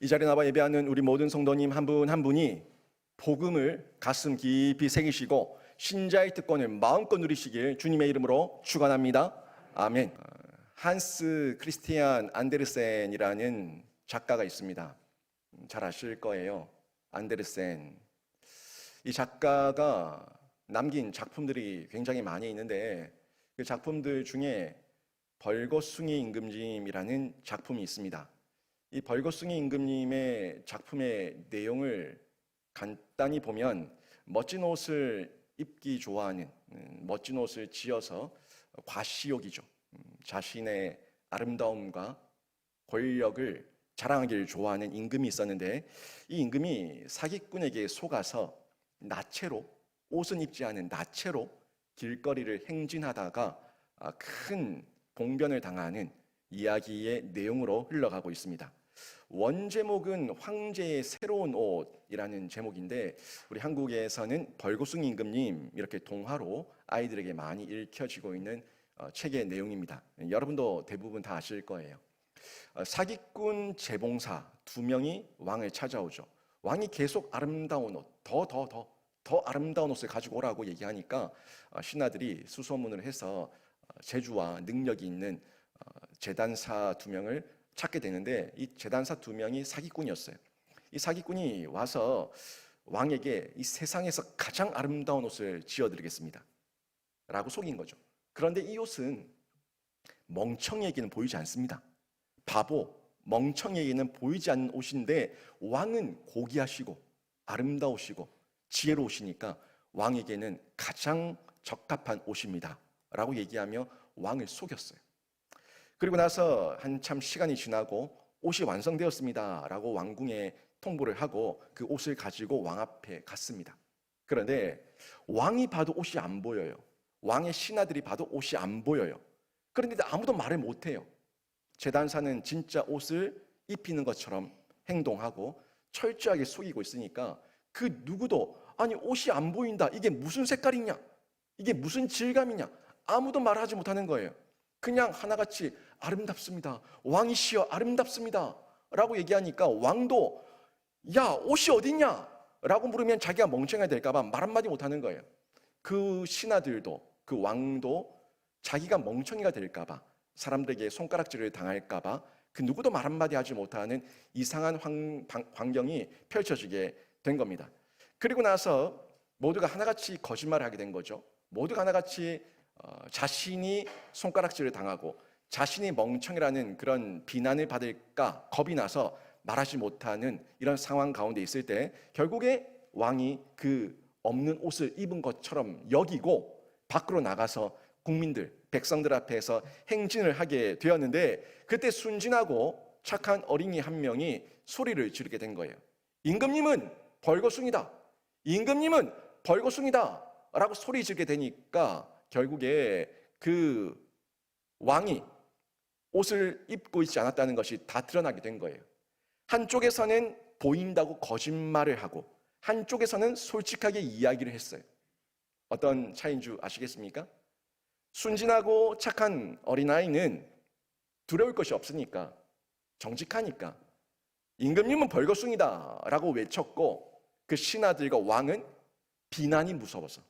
이 자리에 나와 예배하는 우리 모든 성도님 한 분 한 분이 복음을 가슴 깊이 새기시고 신자의 특권을 마음껏 누리시길 주님의 이름으로 축원합니다. 아멘. 한스 크리스티안 안데르센이라는 작가가 있습니다. 잘 아실 거예요. 안데르센. 이 작가가 남긴 작품들이 굉장히 많이 있는데 그 작품들 중에 벌거숭이 임금님이라는 작품이 있습니다. 이 벌거숭이 임금님의 작품의 내용을 간단히 보면 멋진 옷을 입기 좋아하는, 멋진 옷을 지어서 과시욕이죠. 자신의 아름다움과 권력을 자랑하기를 좋아하는 임금이 있었는데 이 임금이 사기꾼에게 속아서 나체로, 옷은 입지 않은 나체로 길거리를 행진하다가 큰 봉변을 당하는 이야기의 내용으로 흘러가고 있습니다. 원제목은 황제의 새로운 옷이라는 제목인데 우리 한국에서는 벌거숭이 임금님 이렇게 동화로 아이들에게 많이 읽혀지고 있는 책의 내용입니다. 여러분도 대부분 다 아실 거예요. 사기꾼 재봉사 두 명이 왕을 찾아오죠. 왕이 계속 아름다운 옷, 더 아름다운 옷을 가지고 오라고 얘기하니까 신하들이 수소문을 해서 재주와 능력이 있는 재단사 두 명을 찾게 되는데 이 재단사 두 명이 사기꾼이었어요. 이 사기꾼이 와서 왕에게 이 세상에서 가장 아름다운 옷을 지어드리겠습니다 라고 속인 거죠. 그런데 이 옷은 멍청이에게는 보이지 않습니다. 바보, 멍청이에게는 보이지 않는 옷인데 왕은 고귀하시고 아름다우시고 지혜로우시니까 왕에게는 가장 적합한 옷입니다 라고 얘기하며 왕을 속였어요. 그리고 나서 한참 시간이 지나고 옷이 완성되었습니다 라고 왕궁에 통보를 하고 그 옷을 가지고 왕 앞에 갔습니다. 그런데 왕이 봐도 옷이 안 보여요. 왕의 신하들이 봐도 옷이 안 보여요. 그런데 아무도 말을 못해요. 재단사는 진짜 옷을 입히는 것처럼 행동하고 철저하게 속이고 있으니까 그 누구도 아니 옷이 안 보인다, 이게 무슨 색깔이냐, 이게 무슨 질감이냐, 아무도 말하지 못하는 거예요. 그냥 하나같이 아름답습니다, 왕이시여 아름답습니다 라고 얘기하니까 왕도 야 옷이 어딨냐 라고 물으면 자기가 멍청이가 될까봐 말 한마디 못하는 거예요. 그 신하들도 그 왕도 자기가 멍청이가 될까봐, 사람들에게 손가락질을 당할까봐 그 누구도 말 한마디 하지 못하는 이상한 광경이 펼쳐지게 된 겁니다. 그리고 나서 모두가 하나같이 거짓말을 하게 된 거죠. 모두가 하나같이 자신이 손가락질을 당하고 자신이 멍청이라는 그런 비난을 받을까 겁이 나서 말하지 못하는 이런 상황 가운데 있을 때 결국에 왕이 그 없는 옷을 입은 것처럼 여기고 밖으로 나가서 국민들, 백성들 앞에서 행진을 하게 되었는데 그때 순진하고 착한 어린이 한 명이 소리를 지르게 된 거예요. 임금님은 벌거숭이다, 임금님은 벌거숭이다 라고 소리 지르게 되니까 결국에 그 왕이 옷을 입고 있지 않았다는 것이 다 드러나게 된 거예요. 한쪽에서는 보인다고 거짓말을 하고 한쪽에서는 솔직하게 이야기를 했어요. 어떤 차이인 줄 아시겠습니까? 순진하고 착한 어린아이는 두려울 것이 없으니까, 정직하니까 임금님은 벌거숭이다 라고 외쳤고 그 신하들과 왕은 비난이 무서워서,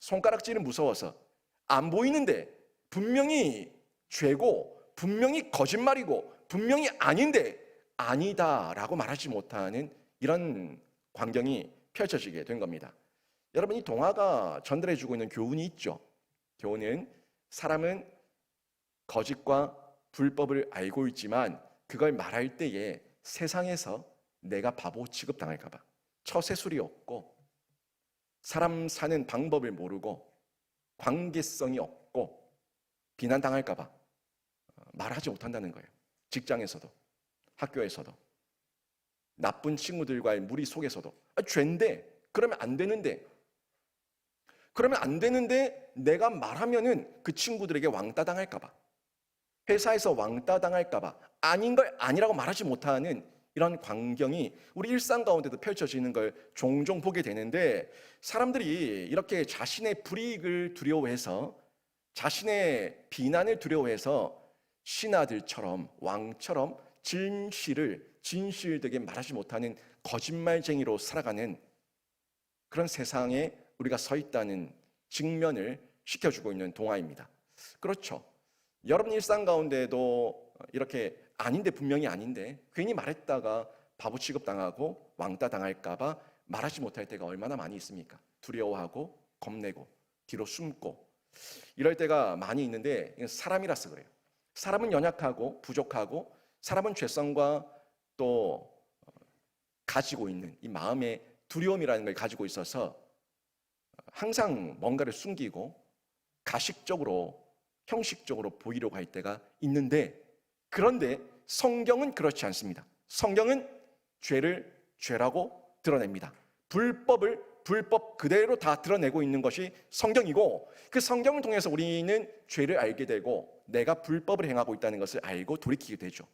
손가락질은 무서워서, 안 보이는데 분명히 죄고 분명히 거짓말이고 분명히 아닌데 아니다라고 말하지 못하는 이런 광경이 펼쳐지게 된 겁니다. 여러분, 이 동화가 전달해주고 있는 교훈이 있죠. 교훈은 사람은 거짓과 불법을 알고 있지만 그걸 말할 때에 세상에서 내가 바보 취급당할까 봐, 처세술이 없고 사람 사는 방법을 모르고 관계성이 없고 비난당할까 봐 말하지 못한다는 거예요. 직장에서도, 학교에서도, 나쁜 친구들과의 무리 속에서도 죄인데, 그러면 안 되는데 내가 말하면은 그 친구들에게 왕따 당할까 봐, 회사에서 왕따 당할까 봐 아닌 걸 아니라고 말하지 못하는 이런 광경이 우리 일상 가운데도 펼쳐지는 걸 종종 보게 되는데, 사람들이 이렇게 자신의 불이익을 두려워해서, 자신의 비난을 두려워해서 신하들처럼 왕처럼 진실을 진실되게 말하지 못하는 거짓말쟁이로 살아가는 그런 세상에 우리가 서 있다는 직면을 시켜주고 있는 동화입니다. 그렇죠. 여러분 일상 가운데도 이렇게 아닌데 분명히 아닌데 괜히 말했다가 바보 취급당하고 왕따 당할까 봐 말하지 못할 때가 얼마나 많이 있습니까? 두려워하고 겁내고 뒤로 숨고 이럴 때가 많이 있는데 이건 사람이라서 그래요. 사람은 연약하고 부족하고 사람은 죄성과 또 가지고 있는 이 마음의 두려움이라는 걸 가지고 있어서 항상 뭔가를 숨기고 가식적으로 형식적으로 보이려고 할 때가 있는데, 그런데 성경은 그렇지 않습니다. 성경은 죄를 죄라고 드러냅니다. 불법을 불법 그대로 다 드러내고 있는 것이 성경이고, 그 성경을 통해서 우리는 죄를 알게 되고 내가 불법을 행하고 있다는 것을 알고 돌이키게 되죠.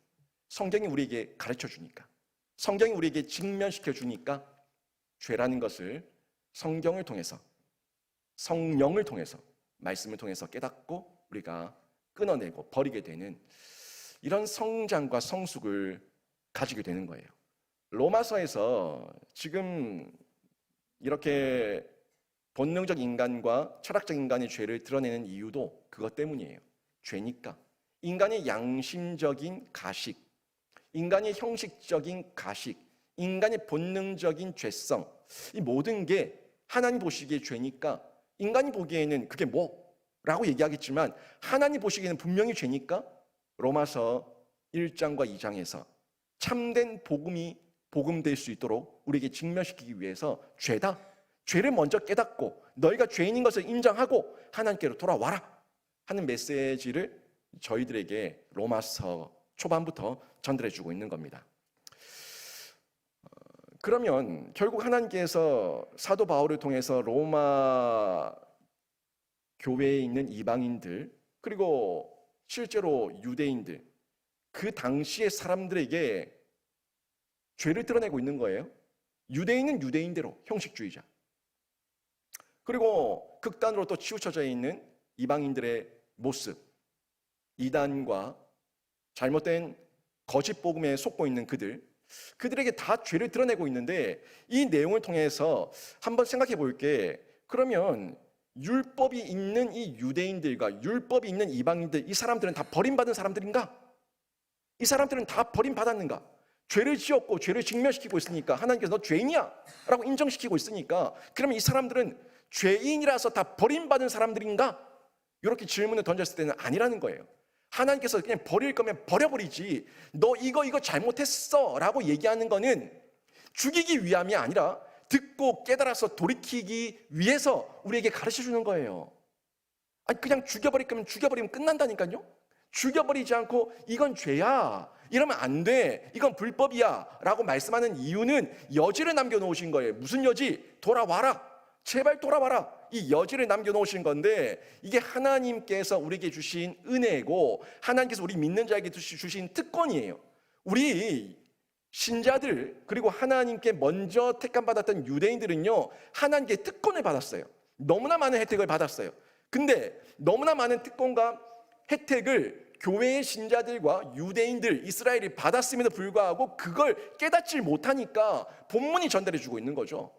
성경이 우리에게 가르쳐 주니까, 성경이 우리에게 직면시켜 주니까 죄라는 것을 성경을 통해서, 성령을 통해서, 말씀을 통해서 깨닫고 우리가 끊어내고 버리게 되는 이런 성장과 성숙을 가지게 되는 거예요. 로마서에서 지금 이렇게 본능적 인간과 철학적 인간의 죄를 드러내는 이유도 그것 때문이에요. 죄니까. 인간의 양심적인 가식, 인간의 형식적인 가식, 인간의 본능적인 죄성, 이 모든 게 하나님 보시기에 죄니까, 인간이 보기에는 그게 뭐라고 얘기하겠지만 하나님 보시기에는 분명히 죄니까 로마서 1장과 2장에서 참된 복음이 복음될 수 있도록 우리에게 직면시키기 위해서 죄다, 죄를 먼저 깨닫고 너희가 죄인인 것을 인정하고 하나님께로 돌아와라 하는 메시지를 저희들에게 로마서 초반부터 전달해 주고 있는 겁니다. 그러면 결국 하나님께서 사도 바울을 통해서 로마 교회에 있는 이방인들, 그리고 실제로 유대인들, 그 당시의 사람들에게 죄를 드러내고 있는 거예요. 유대인은 유대인대로 형식주의자, 그리고 극단으로 또 치우쳐져 있는 이방인들의 모습, 이단과 잘못된 거짓 복음에 속고 있는 그들에게 다 죄를 드러내고 있는데, 이 내용을 통해서 한번 생각해 볼게. 그러면 율법이 있는 이 유대인들과 율법이 있는 이방인들, 이 사람들은 다 버림받은 사람들인가? 이 사람들은 다 버림받았는가? 죄를 지었고 죄를 직면시키고 있으니까 하나님께서 너 죄인이야 라고 인정시키고 있으니까, 그러면 이 사람들은 죄인이라서 다 버림받은 사람들인가? 이렇게 질문을 던졌을 때는 아니라는 거예요. 하나님께서 그냥 버릴 거면 버려버리지, 너 이거 잘못했어 라고 얘기하는 거는 죽이기 위함이 아니라 듣고 깨달아서 돌이키기 위해서 우리에게 가르쳐 주는 거예요. 아니 그냥 죽여버릴 거면 죽여버리면 끝난다니까요. 죽여버리지 않고 이건 죄야, 이러면 안 돼, 이건 불법이야 라고 말씀하는 이유는 여지를 남겨놓으신 거예요. 무슨 여지? 돌아와라, 제발 돌아와라, 이 여지를 남겨놓으신 건데, 이게 하나님께서 우리에게 주신 은혜고 하나님께서 우리 믿는 자에게 주신 특권이에요. 우리 신자들, 그리고 하나님께 먼저 택감받았던 유대인들은요, 하나님께 특권을 받았어요. 너무나 많은 혜택을 받았어요. 근데 너무나 많은 특권과 혜택을 교회의 신자들과 유대인들, 이스라엘이 받았음에도 불구하고 그걸 깨닫지 못하니까 본문이 전달해주고 있는 거죠.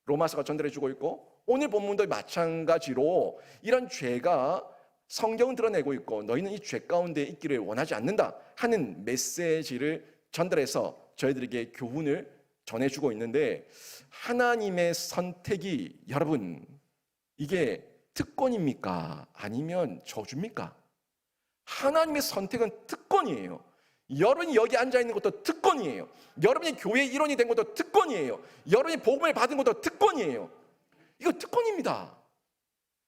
로마서가 전달해주고 있고, 오늘 본문도 마찬가지로 이런 죄가 성경은 드러내고 있고 너희는 이 죄 가운데 있기를 원하지 않는다 하는 메시지를 전달해서 저희들에게 교훈을 전해주고 있는데, 하나님의 선택이, 여러분, 이게 특권입니까? 아니면 저주입니까? 하나님의 선택은 특권이에요. 여러분이 여기 앉아있는 것도 특권이에요. 여러분이 교회의 일원이 된 것도 특권이에요. 여러분이 복음을 받은 것도 특권이에요. 이거 특권입니다.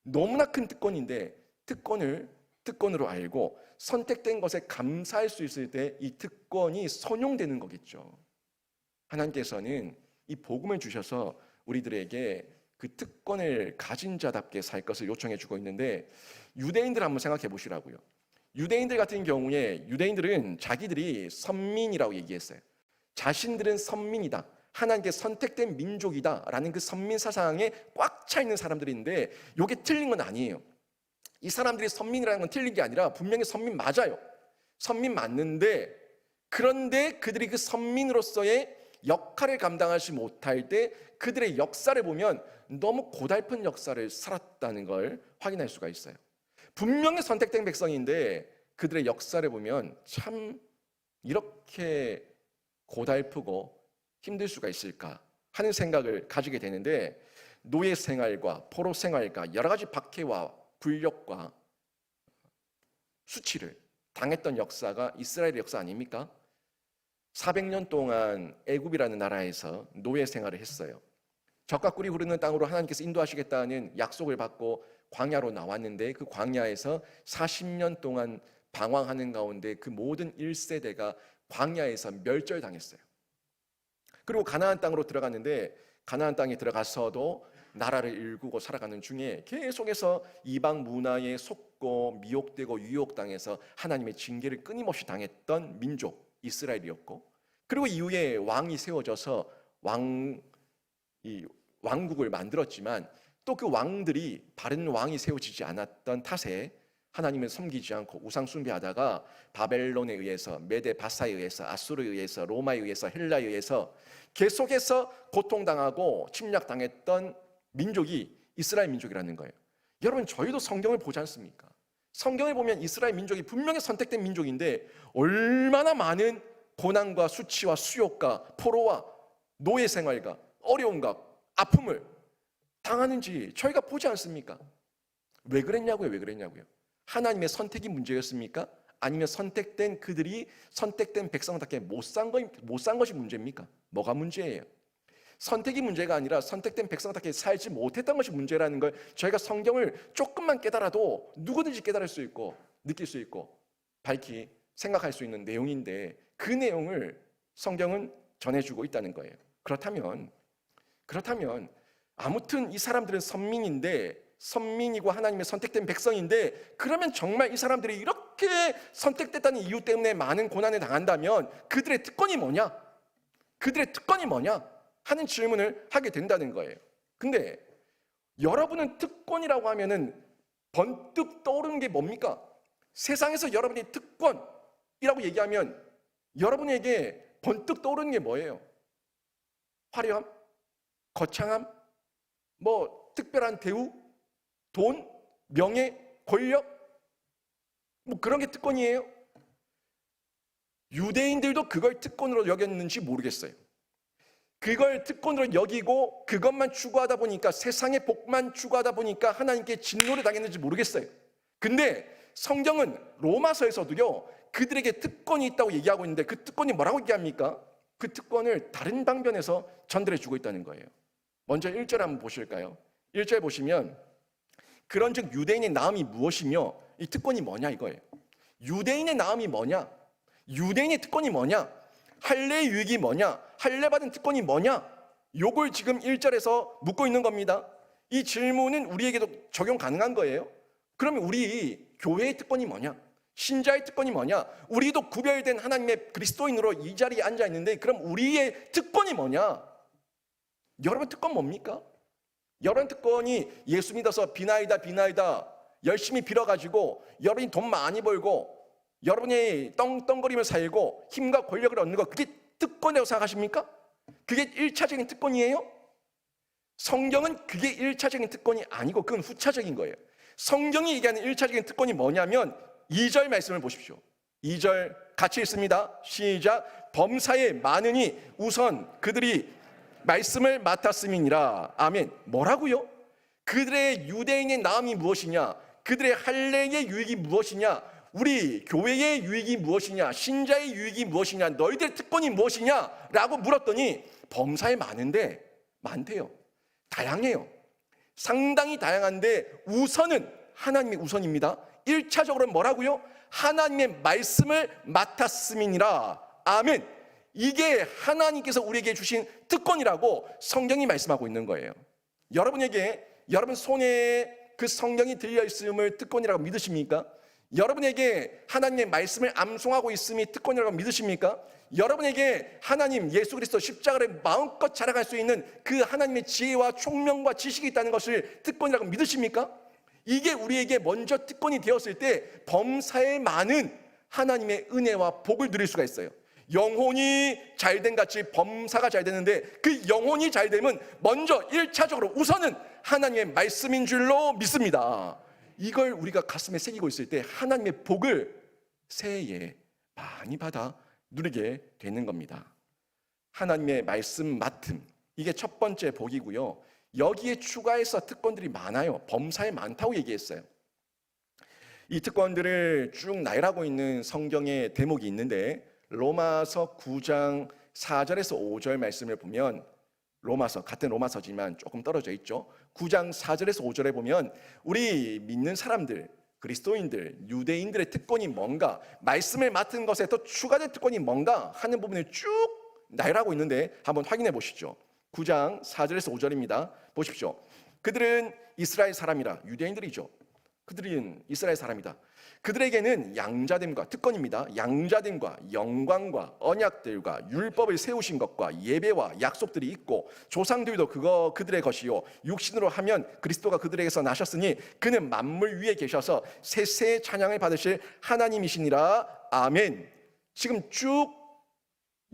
너무나 큰 특권인데, 특권을 특권으로 알고 선택된 것에 감사할 수 있을 때 이 특권이 선용되는 거겠죠. 하나님께서는 이 복음을 주셔서 우리들에게 그 특권을 가진 자답게 살 것을 요청해 주고 있는데, 유대인들 한번 생각해 보시라고요. 유대인들 같은 경우에 유대인들은 자기들이 선민이라고 얘기했어요. 자신들은 선민이다, 하나님께 선택된 민족이다 라는 그 선민 사상에 꽉 차 있는 사람들인데, 이게 틀린 건 아니에요. 이 사람들이 선민이라는 건 틀린 게 아니라 분명히 선민 맞아요. 선민 맞는데 그런데 그들이 그 선민으로서의 역할을 감당하지 못할 때 그들의 역사를 보면 너무 고달픈 역사를 살았다는 걸 확인할 수가 있어요. 분명히 선택된 백성인데 그들의 역사를 보면 참 이렇게 고달프고 힘들 수가 있을까 하는 생각을 가지게 되는데, 노예 생활과 포로 생활과 여러 가지 박해와 굴욕과 수치를 당했던 역사가 이스라엘의 역사 아닙니까? 400년 동안 애굽이라는 나라에서 노예 생활을 했어요. 젖과 꿀이 흐르는 땅으로 하나님께서 인도하시겠다는 약속을 받고 광야로 나왔는데, 그 광야에서 40년 동안 방황하는 가운데 그 모든 1세대가 광야에서 멸절당했어요. 그리고 가나안 땅으로 들어갔는데, 가나안 땅에 들어가서도 나라를 일구고 살아가는 중에 계속해서 이방 문화에 속고 미혹되고 유혹당해서 하나님의 징계를 끊임없이 당했던 민족 이스라엘이었고, 그리고 이후에 왕이 세워져서 왕국을 만들었지만 또 그 왕들이 바른 왕이 세워지지 않았던 탓에 하나님을 섬기지 않고 우상 숭배하다가 바벨론에 의해서, 메데 바사에 의해서, 아수르에 의해서, 로마에 의해서, 헬라에 의해서 계속해서 고통당하고 침략당했던 민족이 이스라엘 민족이라는 거예요. 여러분, 저희도 성경을 보지 않습니까? 성경을 보면 이스라엘 민족이 분명히 선택된 민족인데 얼마나 많은 고난과 수치와 수욕과 포로와 노예 생활과 어려움과 아픔을 당하는지 저희가 보지 않습니까? 왜 그랬냐고요? 하나님의 선택이 문제였습니까? 아니면 선택된 그들이 선택된 백성답게 못 산 것이 문제입니까? 뭐가 문제예요? 선택이 문제가 아니라 선택된 백성답게 살지 못했던 것이 문제라는 걸 저희가 성경을 조금만 깨달아도 누구든지 깨달을 수 있고 느낄 수 있고 밝히 생각할 수 있는 내용인데, 그 내용을 성경은 전해주고 있다는 거예요. 그렇다면 아무튼 이 사람들은 선민이고 하나님의 선택된 백성인데, 그러면 정말 이 사람들이 이렇게 선택됐다는 이유 때문에 많은 고난을 당한다면 그들의 특권이 뭐냐? 하는 질문을 하게 된다는 거예요. 근데 여러분은 특권이라고 하면은 번뜩 떠오르는 게 뭡니까? 세상에서 여러분이 특권이라고 얘기하면 여러분에게 번뜩 떠오르는 게 뭐예요? 화려함? 거창함? 뭐 특별한 대우? 돈? 명예? 권력? 뭐 그런 게 특권이에요? 유대인들도 그걸 특권으로 여겼는지 모르겠어요. 그걸 특권으로 여기고 그것만 추구하다 보니까, 세상의 복만 추구하다 보니까 하나님께 진노를 당했는지 모르겠어요. 근데 성경은 로마서에서도요, 그들에게 특권이 있다고 얘기하고 있는데 그 특권이 뭐라고 얘기합니까? 그 특권을 다른 방면에서 전달해 주고 있다는 거예요. 먼저 1절 한번 보실까요? 1절 보시면 그런즉 유대인의 나음이 무엇이며 이 특권이 뭐냐 이거예요. 유대인의 나음이 뭐냐? 유대인의 특권이 뭐냐? 할례의 유익이 뭐냐? 할례 받은 특권이 뭐냐? 요걸 지금 1절에서 묻고 있는 겁니다. 이 질문은 우리에게도 적용 가능한 거예요. 그러면 우리 교회의 특권이 뭐냐? 신자의 특권이 뭐냐? 우리도 구별된 하나님의 그리스도인으로 이 자리에 앉아 있는데 그럼 우리의 특권이 뭐냐? 여러분 특권 뭡니까? 여러분 특권이 예수 믿어서 비나이다 열심히 빌어가지고 여러분이 돈 많이 벌고 여러분이 떵떵거리며 살고 힘과 권력을 얻는 거, 그게 특권이라고 생각하십니까? 그게 1차적인 특권이에요? 성경은 그게 1차적인 특권이 아니고 그건 후차적인 거예요. 성경이 얘기하는 1차적인 특권이 뭐냐면 2절 말씀을 보십시오. 2절 같이 읽습니다. 시작. 범사에 많으니 우선 그들이 말씀을 맡았음이니라. 아멘. 뭐라고요? 그들의 유대인의 나음이 무엇이냐? 그들의 할례의 유익이 무엇이냐? 우리 교회의 유익이 무엇이냐? 신자의 유익이 무엇이냐? 너희들의 특권이 무엇이냐? 라고 물었더니 범사에 많대요. 다양해요. 상당히 다양한데 우선은 하나님의 우선입니다. 1차적으로 뭐라고요? 하나님의 말씀을 맡았음이니라. 아멘. 이게 하나님께서 우리에게 주신 특권이라고 성경이 말씀하고 있는 거예요. 여러분 손에 그 성경이 들려있음을 특권이라고 믿으십니까? 여러분에게 하나님의 말씀을 암송하고 있음이 특권이라고 믿으십니까? 여러분에게 하나님 예수 그리스도 십자가를 마음껏 자랑할 수 있는 그 하나님의 지혜와 총명과 지식이 있다는 것을 특권이라고 믿으십니까? 이게 우리에게 먼저 특권이 되었을 때 범사에 많은 하나님의 은혜와 복을 누릴 수가 있어요. 영혼이 잘된 같이 범사가 잘 되는데, 그 영혼이 잘 되면 먼저 1차적으로 우선은 하나님의 말씀인 줄로 믿습니다. 이걸 우리가 가슴에 새기고 있을 때 하나님의 복을 새해에 많이 받아 누리게 되는 겁니다. 하나님의 말씀 맡음, 이게 첫 번째 복이고요. 여기에 추가해서 특권들이 많아요. 범사에 많다고 얘기했어요. 이 특권들을 쭉 나열하고 있는 성경의 대목이 있는데, 로마서 9장 4절에서 5절 말씀을 보면, 로마서, 같은 로마서지만 조금 떨어져 있죠. 9장 4절에서 5절에 보면 우리 믿는 사람들, 그리스도인들, 유대인들의 특권이 뭔가, 말씀을 맡은 것에 더 추가된 특권이 뭔가 하는 부분을 쭉 나열하고 있는데 한번 확인해 보시죠. 9장 4절에서 5절입니다. 보십시오. 그들은 이스라엘 사람이라, 유대인들이죠. 그들은 이스라엘 사람이다. 그들에게는 양자됨과, 특권입니다. 양자됨과 영광과 언약들과 율법을 세우신 것과 예배와 약속들이 있고, 조상들도 그들의 것이요, 육신으로 하면 그리스도가 그들에게서 나셨으니 그는 만물 위에 계셔서 세세의 찬양을 받으실 하나님이시니라. 아멘. 지금 쭉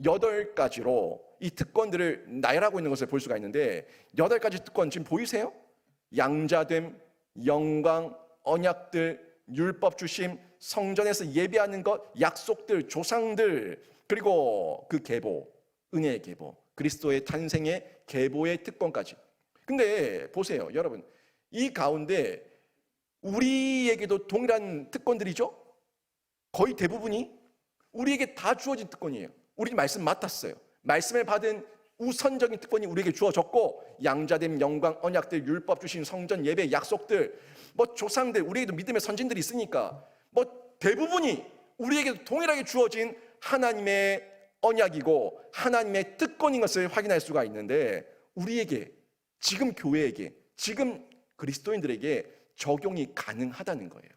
8가지로 이 특권들을 나열하고 있는 것을 볼 수가 있는데, 8가지 특권 지금 보이세요? 양자됨, 영광, 언약들, 율법 주심, 성전에서 예배하는 것, 약속들, 조상들, 그리고 그 계보, 은혜의 계보, 그리스도의 탄생의 계보의 특권까지. 근데 보세요, 여러분, 이 가운데 우리에게도 동일한 특권들이죠? 거의 대부분이 우리에게 다 주어진 특권이에요. 우리 말씀 맡았어요. 말씀을 받은 우선적인 특권이 우리에게 주어졌고, 양자됨, 영광, 언약들, 율법 주신 성전, 예배, 약속들, 뭐 조상들, 우리에게도 믿음의 선진들이 있으니까 뭐 대부분이 우리에게도 동일하게 주어진 하나님의 언약이고 하나님의 특권인 것을 확인할 수가 있는데, 우리에게, 지금 교회에게, 지금 그리스도인들에게 적용이 가능하다는 거예요.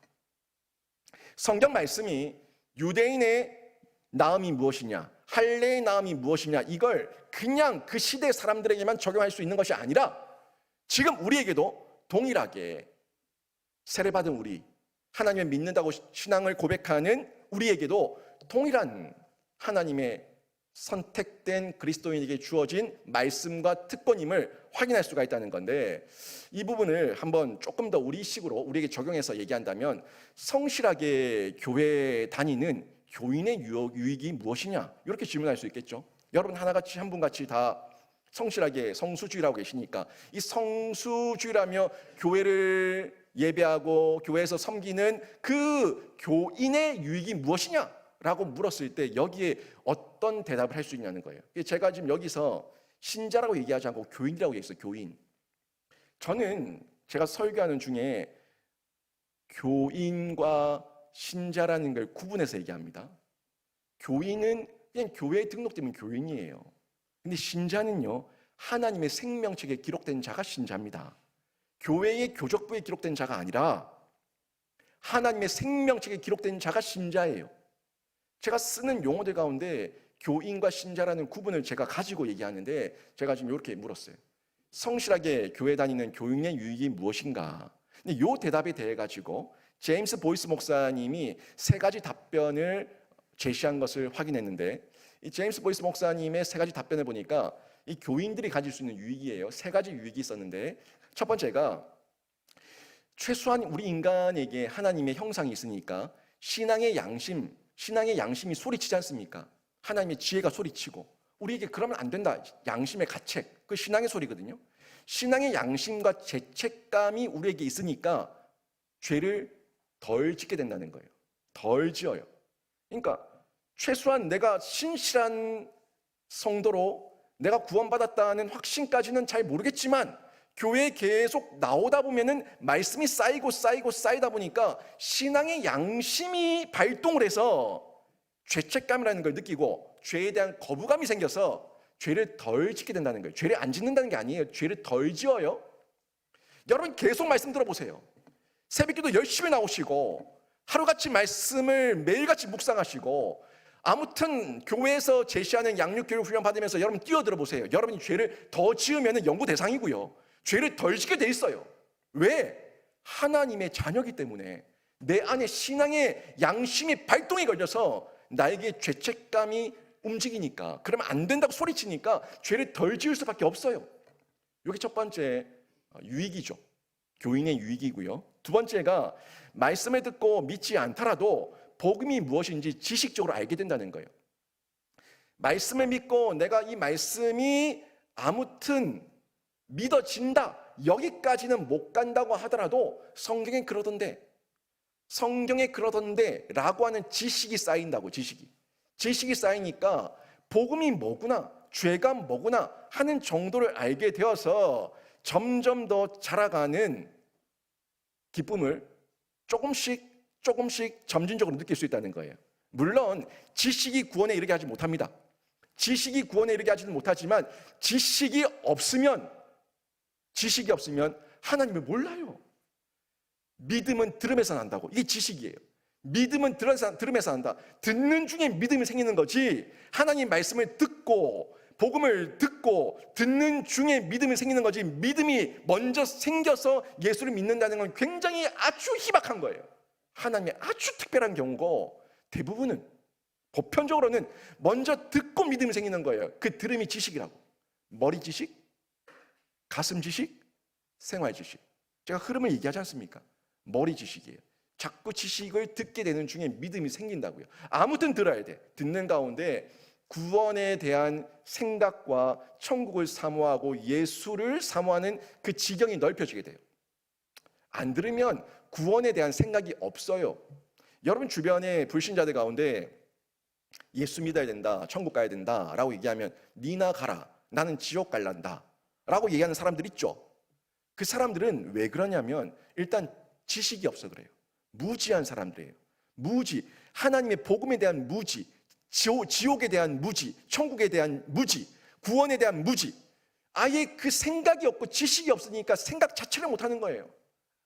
성경 말씀이 유대인의 나음이 무엇이냐, 할례의 나음이 무엇이냐, 이걸 그냥 그 시대 사람들에게만 적용할 수 있는 것이 아니라 지금 우리에게도 동일하게 세례받은 우리, 하나님을 믿는다고 신앙을 고백하는 우리에게도 동일한 하나님의 선택된 그리스도인에게 주어진 말씀과 특권임을 확인할 수가 있다는 건데, 이 부분을 한번 조금 더 우리식으로 우리에게 적용해서 얘기한다면, 성실하게 교회 다니는 교인의 유익이 무엇이냐, 이렇게 질문할 수 있겠죠. 여러분 하나같이 한 분같이 다 성실하게 성수주의라고 계시니까, 이 성수주의라며 교회를 예배하고 교회에서 섬기는 그 교인의 유익이 무엇이냐라고 물었을 때 여기에 어떤 대답을 할 수 있냐는 거예요. 제가 지금 여기서 신자라고 얘기하지 않고 교인이라고 얘기했어요. 교인. 저는 제가 설교하는 중에 교인과 신자라는 걸 구분해서 얘기합니다. 교인은 그냥 교회에 등록되면 교인이에요. 근데 신자는요, 하나님의 생명책에 기록된 자가 신자입니다. 교회의 교적부에 기록된 자가 아니라 하나님의 생명책에 기록된 자가 신자예요. 제가 쓰는 용어들 가운데 교인과 신자라는 구분을 제가 가지고 얘기하는데, 제가 지금 이렇게 물었어요. 성실하게 교회 다니는 교인의 유익이 무엇인가? 근데 이 대답에 대해 가지고 제임스 보이스 목사님이 3가지 답변을 제시한 것을 확인했는데, 이 제임스 보이스 목사님의 3가지 답변을 보니까 이 교인들이 가질 수 있는 유익이에요. 3가지 유익이 있었는데, 첫 번째가 최소한 우리 인간에게 하나님의 형상이 있으니까 신앙의 양심이 소리치지 않습니까? 하나님의 지혜가 소리치고, 우리에게 그러면 안 된다, 양심의 가책, 그 신앙의 소리거든요. 신앙의 양심과 죄책감이 우리에게 있으니까 죄를 덜 짓게 된다는 거예요. 덜 지어요. 그러니까 최소한 내가 신실한 성도로 내가 구원받았다는 확신까지는 잘 모르겠지만, 교회에 계속 나오다 보면은 말씀이 쌓이다 보니까 신앙의 양심이 발동을 해서 죄책감이라는 걸 느끼고 죄에 대한 거부감이 생겨서 죄를 덜 짓게 된다는 거예요. 죄를 안 짓는다는 게 아니에요. 죄를 덜 지어요. 여러분 계속 말씀 들어보세요. 새벽기도 열심히 나오시고 하루같이 말씀을 매일같이 묵상하시고, 아무튼 교회에서 제시하는 양육교육 훈련 받으면서 여러분 뛰어들어 보세요. 여러분이 죄를 더 지으면 연구 대상이고요, 죄를 덜 짓게 돼 있어요. 왜? 하나님의 자녀이기 때문에 내 안에 신앙의 양심이 발동이 걸려서 나에게 죄책감이 움직이니까, 그러면 안 된다고 소리치니까 죄를 덜 지을 수밖에 없어요. 이게 첫 번째 유익이죠. 교인의 유익이고요. 두 번째가 말씀을 듣고 믿지 않더라도 복음이 무엇인지 지식적으로 알게 된다는 거예요. 말씀을 믿고 내가 이 말씀이 아무튼 믿어진다, 여기까지는 못 간다고 하더라도 성경에 그러던데 라고 하는 지식이 쌓인다고. 지식이 쌓이니까 복음이 뭐구나, 죄가 뭐구나 하는 정도를 알게 되어서 점점 더 자라가는 기쁨을 조금씩 점진적으로 느낄 수 있다는 거예요. 물론 지식이 구원에 이르게 하지 못합니다. 지식이 구원에 이르게 하지는 못하지만 지식이 없으면 하나님을 몰라요. 믿음은 들음에서 난다고. 이게 지식이에요. 믿음은 들음에서 난다. 듣는 중에 믿음이 생기는 거지, 하나님 말씀을 듣고 복음을 듣고 듣는 중에 믿음이 생기는 거지, 믿음이 먼저 생겨서 예수를 믿는다는 건 굉장히 아주 희박한 거예요. 하나님의 아주 특별한 경우고, 대부분은 보편적으로는 먼저 듣고 믿음이 생기는 거예요. 그 들음이 지식이라고. 머리 지식, 가슴 지식, 생활 지식. 제가 흐름을 얘기하지 않습니까? 머리 지식이에요. 자꾸 지식을 듣게 되는 중에 믿음이 생긴다고요. 아무튼 들어야 돼. 듣는 가운데 구원에 대한 생각과 천국을 사모하고 예수를 사모하는 그 지경이 넓혀지게 돼요. 안 들으면 구원에 대한 생각이 없어요. 여러분 주변에 불신자들 가운데 예수 믿어야 된다, 천국 가야 된다 라고 얘기하면 니나 가라, 나는 지옥 갈란다 라고 얘기하는 사람들 있죠. 그 사람들은 왜 그러냐면 일단 지식이 없어 그래요. 무지한 사람들이에요. 무지. 하나님의 복음에 대한 무지, 지옥에 대한 무지, 천국에 대한 무지, 구원에 대한 무지. 아예 그 생각이 없고 지식이 없으니까 생각 자체를 못하는 거예요.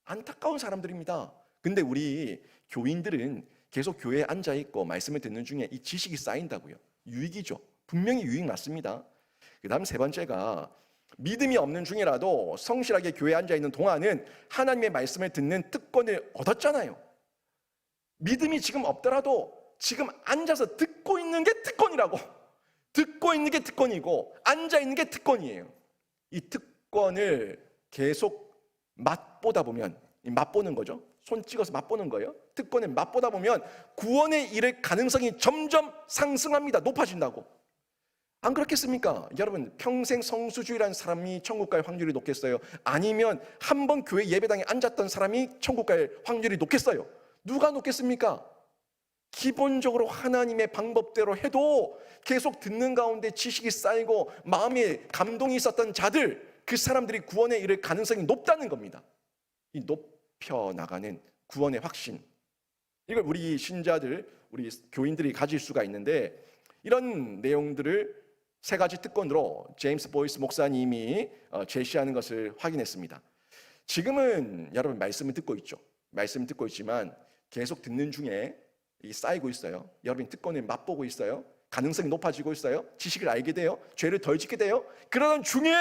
안타까운 사람들입니다. 근데 우리 교인들은 계속 교회에 앉아있고 말씀을 듣는 중에 이 지식이 쌓인다고요. 유익이죠. 분명히 유익 맞습니다. 그 다음 세 번째가 믿음이 없는 중이라도 성실하게 교회에 앉아있는 동안은 하나님의 말씀을 듣는 특권을 얻었잖아요. 믿음이 지금 없더라도 지금 앉아서 듣고 있는 게 특권이라고. 듣고 있는 게 특권이고 앉아있는 게 특권이에요. 이 특권을 계속 맛보다 보면, 맛보는 거죠. 손 찍어서 맛보는 거예요. 특권을 맛보다 보면 구원에 이를 가능성이 점점 상승합니다. 높아진다고. 안 그렇겠습니까? 여러분 평생 성수주의라는 사람이 천국 갈 확률이 높겠어요? 아니면 한 번 교회 예배당에 앉았던 사람이 천국 갈 확률이 높겠어요? 누가 높겠습니까? 기본적으로 하나님의 방법대로 해도 계속 듣는 가운데 지식이 쌓이고 마음에 감동이 있었던 자들, 그 사람들이 구원에 이를 가능성이 높다는 겁니다. 이 높여나가는 구원의 확신, 이걸 우리 신자들, 우리 교인들이 가질 수가 있는데, 이런 내용들을 세 가지 특권으로 제임스 보이스 목사님이 제시하는 것을 확인했습니다. 지금은 여러분 말씀을 듣고 있죠. 말씀을 듣고 있지만 계속 듣는 중에 쌓이고 있어요. 여러분이 특권을 맛보고 있어요. 가능성이 높아지고 있어요. 지식을 알게 돼요. 죄를 덜 짓게 돼요. 그러던 중에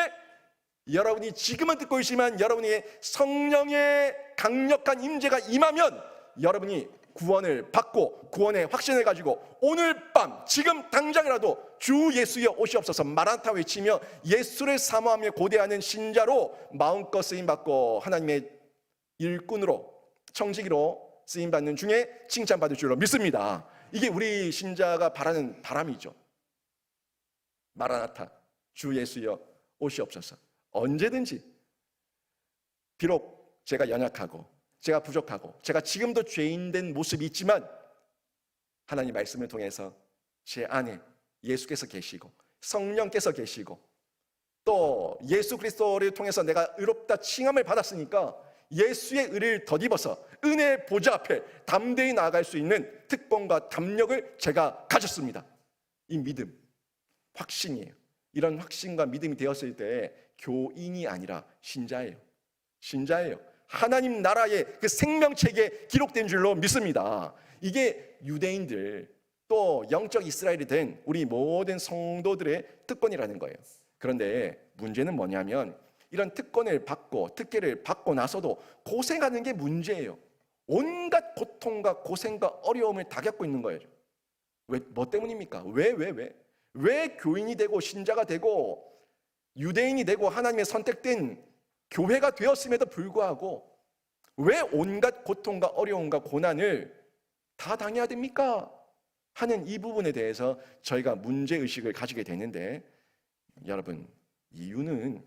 여러분이 지금은 듣고 있지만 여러분이 성령의 강력한 임재가 임하면 여러분이 구원을 받고 구원의 확신을 가지고 오늘 밤 지금 당장이라도 주 예수여 오시옵소서 마라나타 외치며 예수를 사모하며 고대하는 신자로 마음껏 쓰임받고 하나님의 일꾼으로, 청지기로 쓰임받는 중에 칭찬받을 줄로 믿습니다. 이게 우리 신자가 바라는 바람이죠. 마라나타, 주 예수여 오시옵소서. 언제든지 비록 제가 연약하고 제가 부족하고 제가 지금도 죄인된 모습이 있지만 하나님 말씀을 통해서 제 안에 예수께서 계시고 성령께서 계시고 또 예수 그리스도를 통해서 내가 의롭다 칭함을 받았으니까 예수의 의를 덧입어서 은혜의 보좌 앞에 담대히 나아갈 수 있는 특권과 담력을 제가 가졌습니다. 이 믿음, 확신이에요. 이런 확신과 믿음이 되었을 때 교인이 아니라 신자예요. 신자예요. 하나님 나라의 그 생명책에 기록된 줄로 믿습니다. 이게 유대인들 또 영적 이스라엘이 된 우리 모든 성도들의 특권이라는 거예요. 그런데 문제는 뭐냐면 이런 특권을 받고 특혜를 받고 나서도 고생하는 게 문제예요. 온갖 고통과 고생과 어려움을 다 겪고 있는 거예요. 왜? 뭐 때문입니까? 왜? 왜 교인이 되고 신자가 되고 유대인이 되고 하나님의 선택된 교회가 되었음에도 불구하고 왜 온갖 고통과 어려움과 고난을 다 당해야 됩니까? 하는 이 부분에 대해서 저희가 문제의식을 가지게 되는데, 여러분, 이유는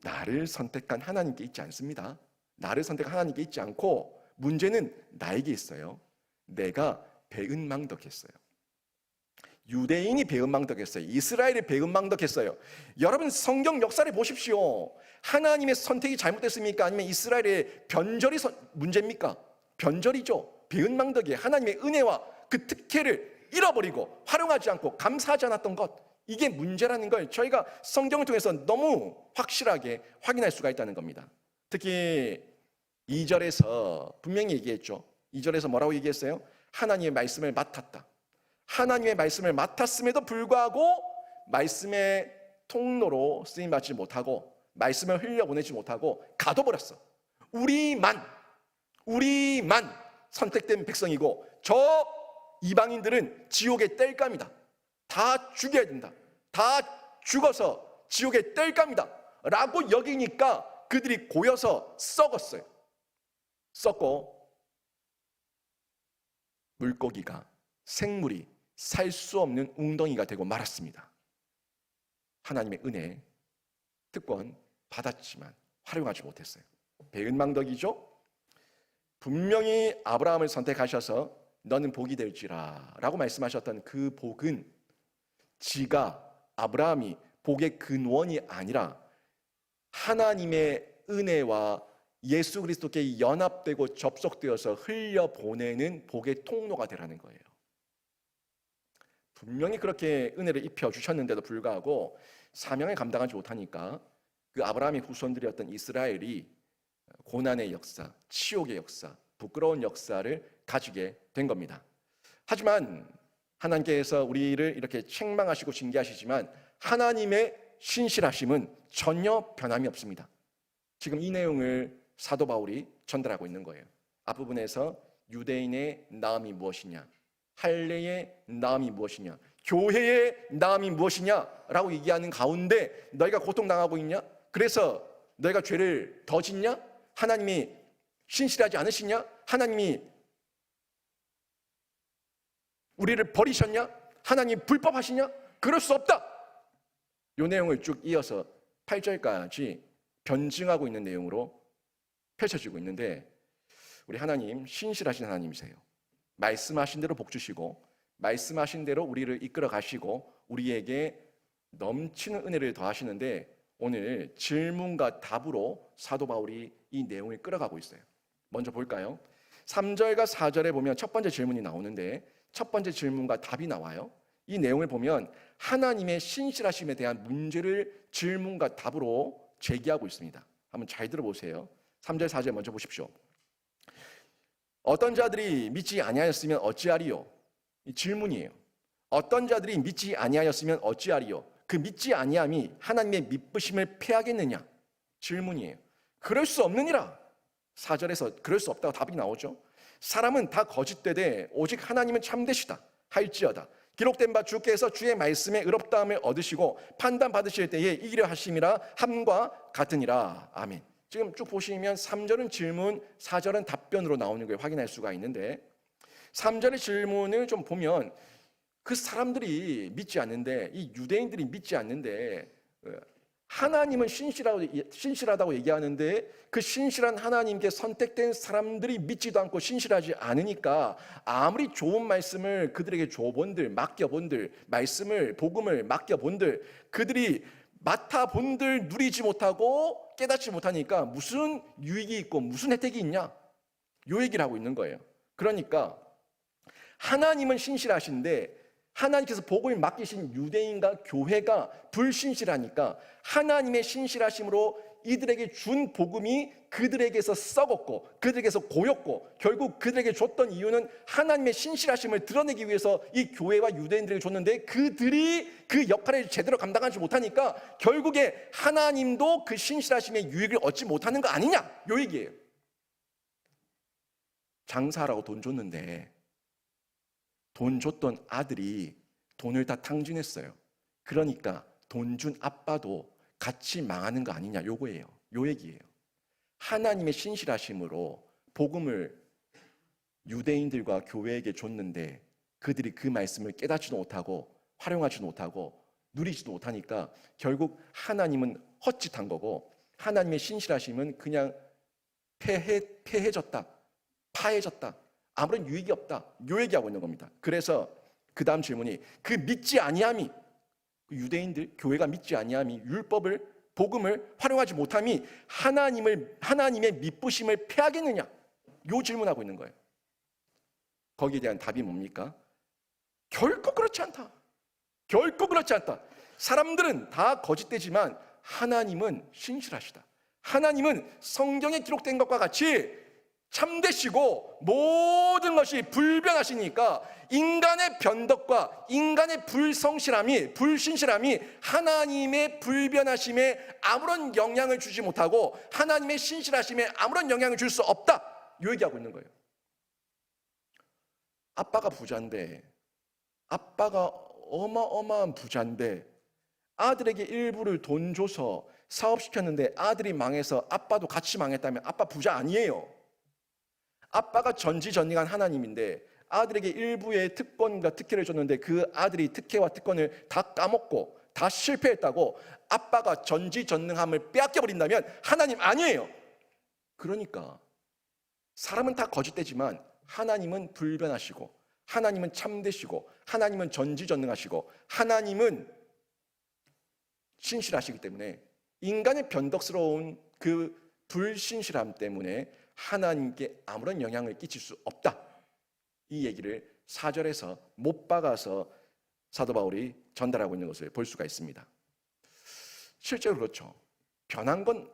나를 선택한 하나님께 있지 않습니다. 나를 선택한 하나님께 있지 않고 문제는 나에게 있어요. 내가 배은망덕했어요. 유대인이 배은망덕했어요. 이스라엘이 배은망덕했어요. 여러분, 성경 역사를 보십시오. 하나님의 선택이 잘못됐습니까? 아니면 이스라엘의 변절이 문제입니까? 변절이죠. 배은망덕이에요. 하나님의 은혜와 그 특혜를 잃어버리고 활용하지 않고 감사하지 않았던 것, 이게 문제라는 걸 저희가 성경을 통해서 너무 확실하게 확인할 수가 있다는 겁니다. 특히 2절에서 분명히 얘기했죠. 2절에서 뭐라고 얘기했어요? 하나님의 말씀을 맡았다. 하나님의 말씀을 맡았음에도 불구하고 말씀의 통로로 쓰임받지 못하고 말씀을 흘려보내지 못하고 가둬버렸어. 우리만 선택된 백성이고 저 이방인들은 지옥의 땔감이다. 다 죽여야 된다. 다 죽어서 지옥의 땔감이다 라고 여기니까 그들이 고여서 썩었어요. 썩고 물고기가, 생물이 살 수 없는 웅덩이가 되고 말았습니다. 하나님의 은혜, 특권 받았지만 활용하지 못했어요. 배은망덕이죠. 분명히 아브라함을 선택하셔서 너는 복이 될지라 라고 말씀하셨던 그 복은 아브라함이 복의 근원이 아니라 하나님의 은혜와 예수 그리스도께 연합되고 접속되어서 흘려보내는 복의 통로가 되라는 거예요. 분명히 그렇게 은혜를 입혀주셨는데도 불구하고 사명을 감당하지 못하니까 그 아브라함의 후손들이었던 이스라엘이 고난의 역사, 치욕의 역사, 부끄러운 역사를 가지게 된 겁니다. 하지만 하나님께서 우리를 이렇게 책망하시고 징계하시지만 하나님의 신실하심은 전혀 변함이 없습니다. 지금 이 내용을 사도 바울이 전달하고 있는 거예요. 앞부분에서 유대인의 나음이 무엇이냐, 할례의 나음이 무엇이냐, 교회의 나음이 무엇이냐라고 얘기하는 가운데 너희가 고통당하고 있냐? 그래서 너희가 죄를 더 짓냐? 하나님이 신실하지 않으시냐? 하나님이 우리를 버리셨냐? 하나님 불법하시냐? 그럴 수 없다. 이 내용을 쭉 이어서 8절까지 변증하고 있는 내용으로 펼쳐지고 있는데, 우리 하나님 신실하신 하나님이세요. 말씀하신 대로 복 주시고 말씀하신 대로 우리를 이끌어 가시고 우리에게 넘치는 은혜를 더하시는데, 오늘 질문과 답으로 사도 바울이 이 내용을 끌어가고 있어요. 먼저 볼까요? 3절과 4절에 보면 첫 번째 질문이 나오는데 첫 번째 질문과 답이 나와요. 이 내용을 보면 하나님의 신실하심에 대한 문제를 질문과 답으로 제기하고 있습니다. 한번 잘 들어보세요. 3절 4절 먼저 보십시오. 어떤 자들이 믿지 아니하였으면 어찌하리요? 이 질문이에요. 어떤 자들이 믿지 아니하였으면 어찌하리요? 그 믿지 아니함이 하나님의 미쁘심을 패하겠느냐? 질문이에요. 그럴 수 없느니라. 4절에서 그럴 수 없다고 답이 나오죠. 사람은 다 거짓되되 오직 하나님은 참되시다 할지어다. 기록된 바 주께서 주의 말씀에 의롭다함을 얻으시고 판단 받으실 때에 이기려 하심이라 함과 같으니라. 아멘. 지금 쭉 보시면 3절은 질문, 4절은 답변으로 나오는 걸 확인할 수가 있는데, 3절의 질문을 좀 보면 그 사람들이 믿지 않는데, 이 유대인들이 믿지 않는데 하나님은 신실하다고 얘기하는데 그 신실한 하나님께 선택된 사람들이 믿지도 않고 신실하지 않으니까 아무리 좋은 말씀을 그들에게 줘본들, 맡겨본들, 말씀을, 복음을 맡겨본들, 그들이 맡아본들 누리지 못하고 깨닫지 못하니까 무슨 유익이 있고 무슨 혜택이 있냐? 요 얘기를 하고 있는 거예요. 그러니까 하나님은 신실하신데 하나님께서 복음을 맡기신 유대인과 교회가 불신실하니까 하나님의 신실하심으로 이들에게 준 복음이 그들에게서 썩었고 그들에게서 고였고 결국 그들에게 줬던 이유는 하나님의 신실하심을 드러내기 위해서 이 교회와 유대인들에게 줬는데 그들이 그 역할을 제대로 감당하지 못하니까 결국에 하나님도 그 신실하심의 유익을 얻지 못하는 거 아니냐? 요 얘기예요. 장사하라고 돈 줬는데 돈 줬던 아들이 돈을 다 탕진했어요. 그러니까 돈 준 아빠도 같이 망하는 거 아니냐, 요거예요. 요 얘기예요. 하나님의 신실하심으로 복음을 유대인들과 교회에게 줬는데 그들이 그 말씀을 깨닫지도 못하고 활용하지도 못하고 누리지도 못하니까 결국 하나님은 헛짓한 거고 하나님의 신실하심은 그냥 패해졌다, 파해졌다, 아무런 유익이 없다, 요 얘기하고 있는 겁니다. 그래서 그 다음 질문이 그 믿지 아니함이, 유대인들 교회가 믿지 아니함이, 율법을 복음을 활용하지 못함이 하나님의 미쁘심을 패하겠느냐, 요 질문하고 있는 거예요. 거기에 대한 답이 뭡니까? 결코 그렇지 않다. 결코 그렇지 않다. 사람들은 다 거짓되지만 하나님은 신실하시다. 하나님은 성경에 기록된 것과 같이 참되시고 모든 것이 불변하시니까 인간의 변덕과 인간의 불신실함이 하나님의 불변하심에 아무런 영향을 주지 못하고 하나님의 신실하심에 아무런 영향을 줄 수 없다, 이 얘기하고 있는 거예요. 아빠가 부자인데, 아빠가 어마어마한 부자인데 아들에게 일부를 돈 줘서 사업시켰는데 아들이 망해서 아빠도 같이 망했다면 아빠 부자 아니에요. 아빠가 전지전능한 하나님인데 아들에게 일부의 특권과 특혜를 줬는데 그 아들이 특혜와 특권을 다 까먹고 다 실패했다고 아빠가 전지전능함을 빼앗겨버린다면 하나님 아니에요. 그러니까 사람은 다 거짓되지만 하나님은 불변하시고 하나님은 참되시고 하나님은 전지전능하시고 하나님은 신실하시기 때문에 인간의 변덕스러운 그 불신실함 때문에 하나님께 아무런 영향을 끼칠 수 없다, 이 얘기를 4절에서 못 박아서 사도 바울이 전달하고 있는 것을 볼 수가 있습니다. 실제로 그렇죠. 변한 건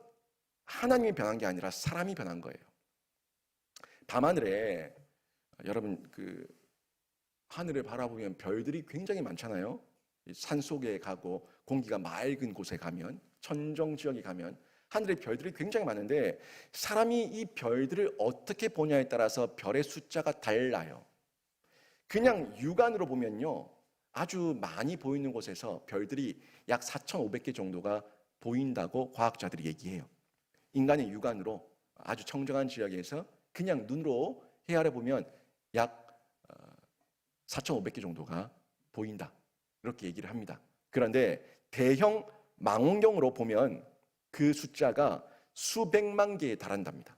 하나님이 변한 게 아니라 사람이 변한 거예요. 밤하늘에 여러분 그 하늘을 바라보면 별들이 굉장히 많잖아요. 산속에 가고 공기가 맑은 곳에 가면, 천정 지역에 가면 하늘에 별들이 굉장히 많은데 사람이 이 별들을 어떻게 보냐에 따라서 별의 숫자가 달라요. 그냥 육안으로 보면요, 아주 많이 보이는 곳에서 별들이 약 4,500개 정도가 보인다고 과학자들이 얘기해요. 인간의 육안으로 아주 청정한 지역에서 그냥 눈으로 헤아려 보면 약 4,500개 정도가 보인다, 이렇게 얘기를 합니다. 그런데 대형 망원경으로 보면 그 숫자가 수백만 개에 달한답니다.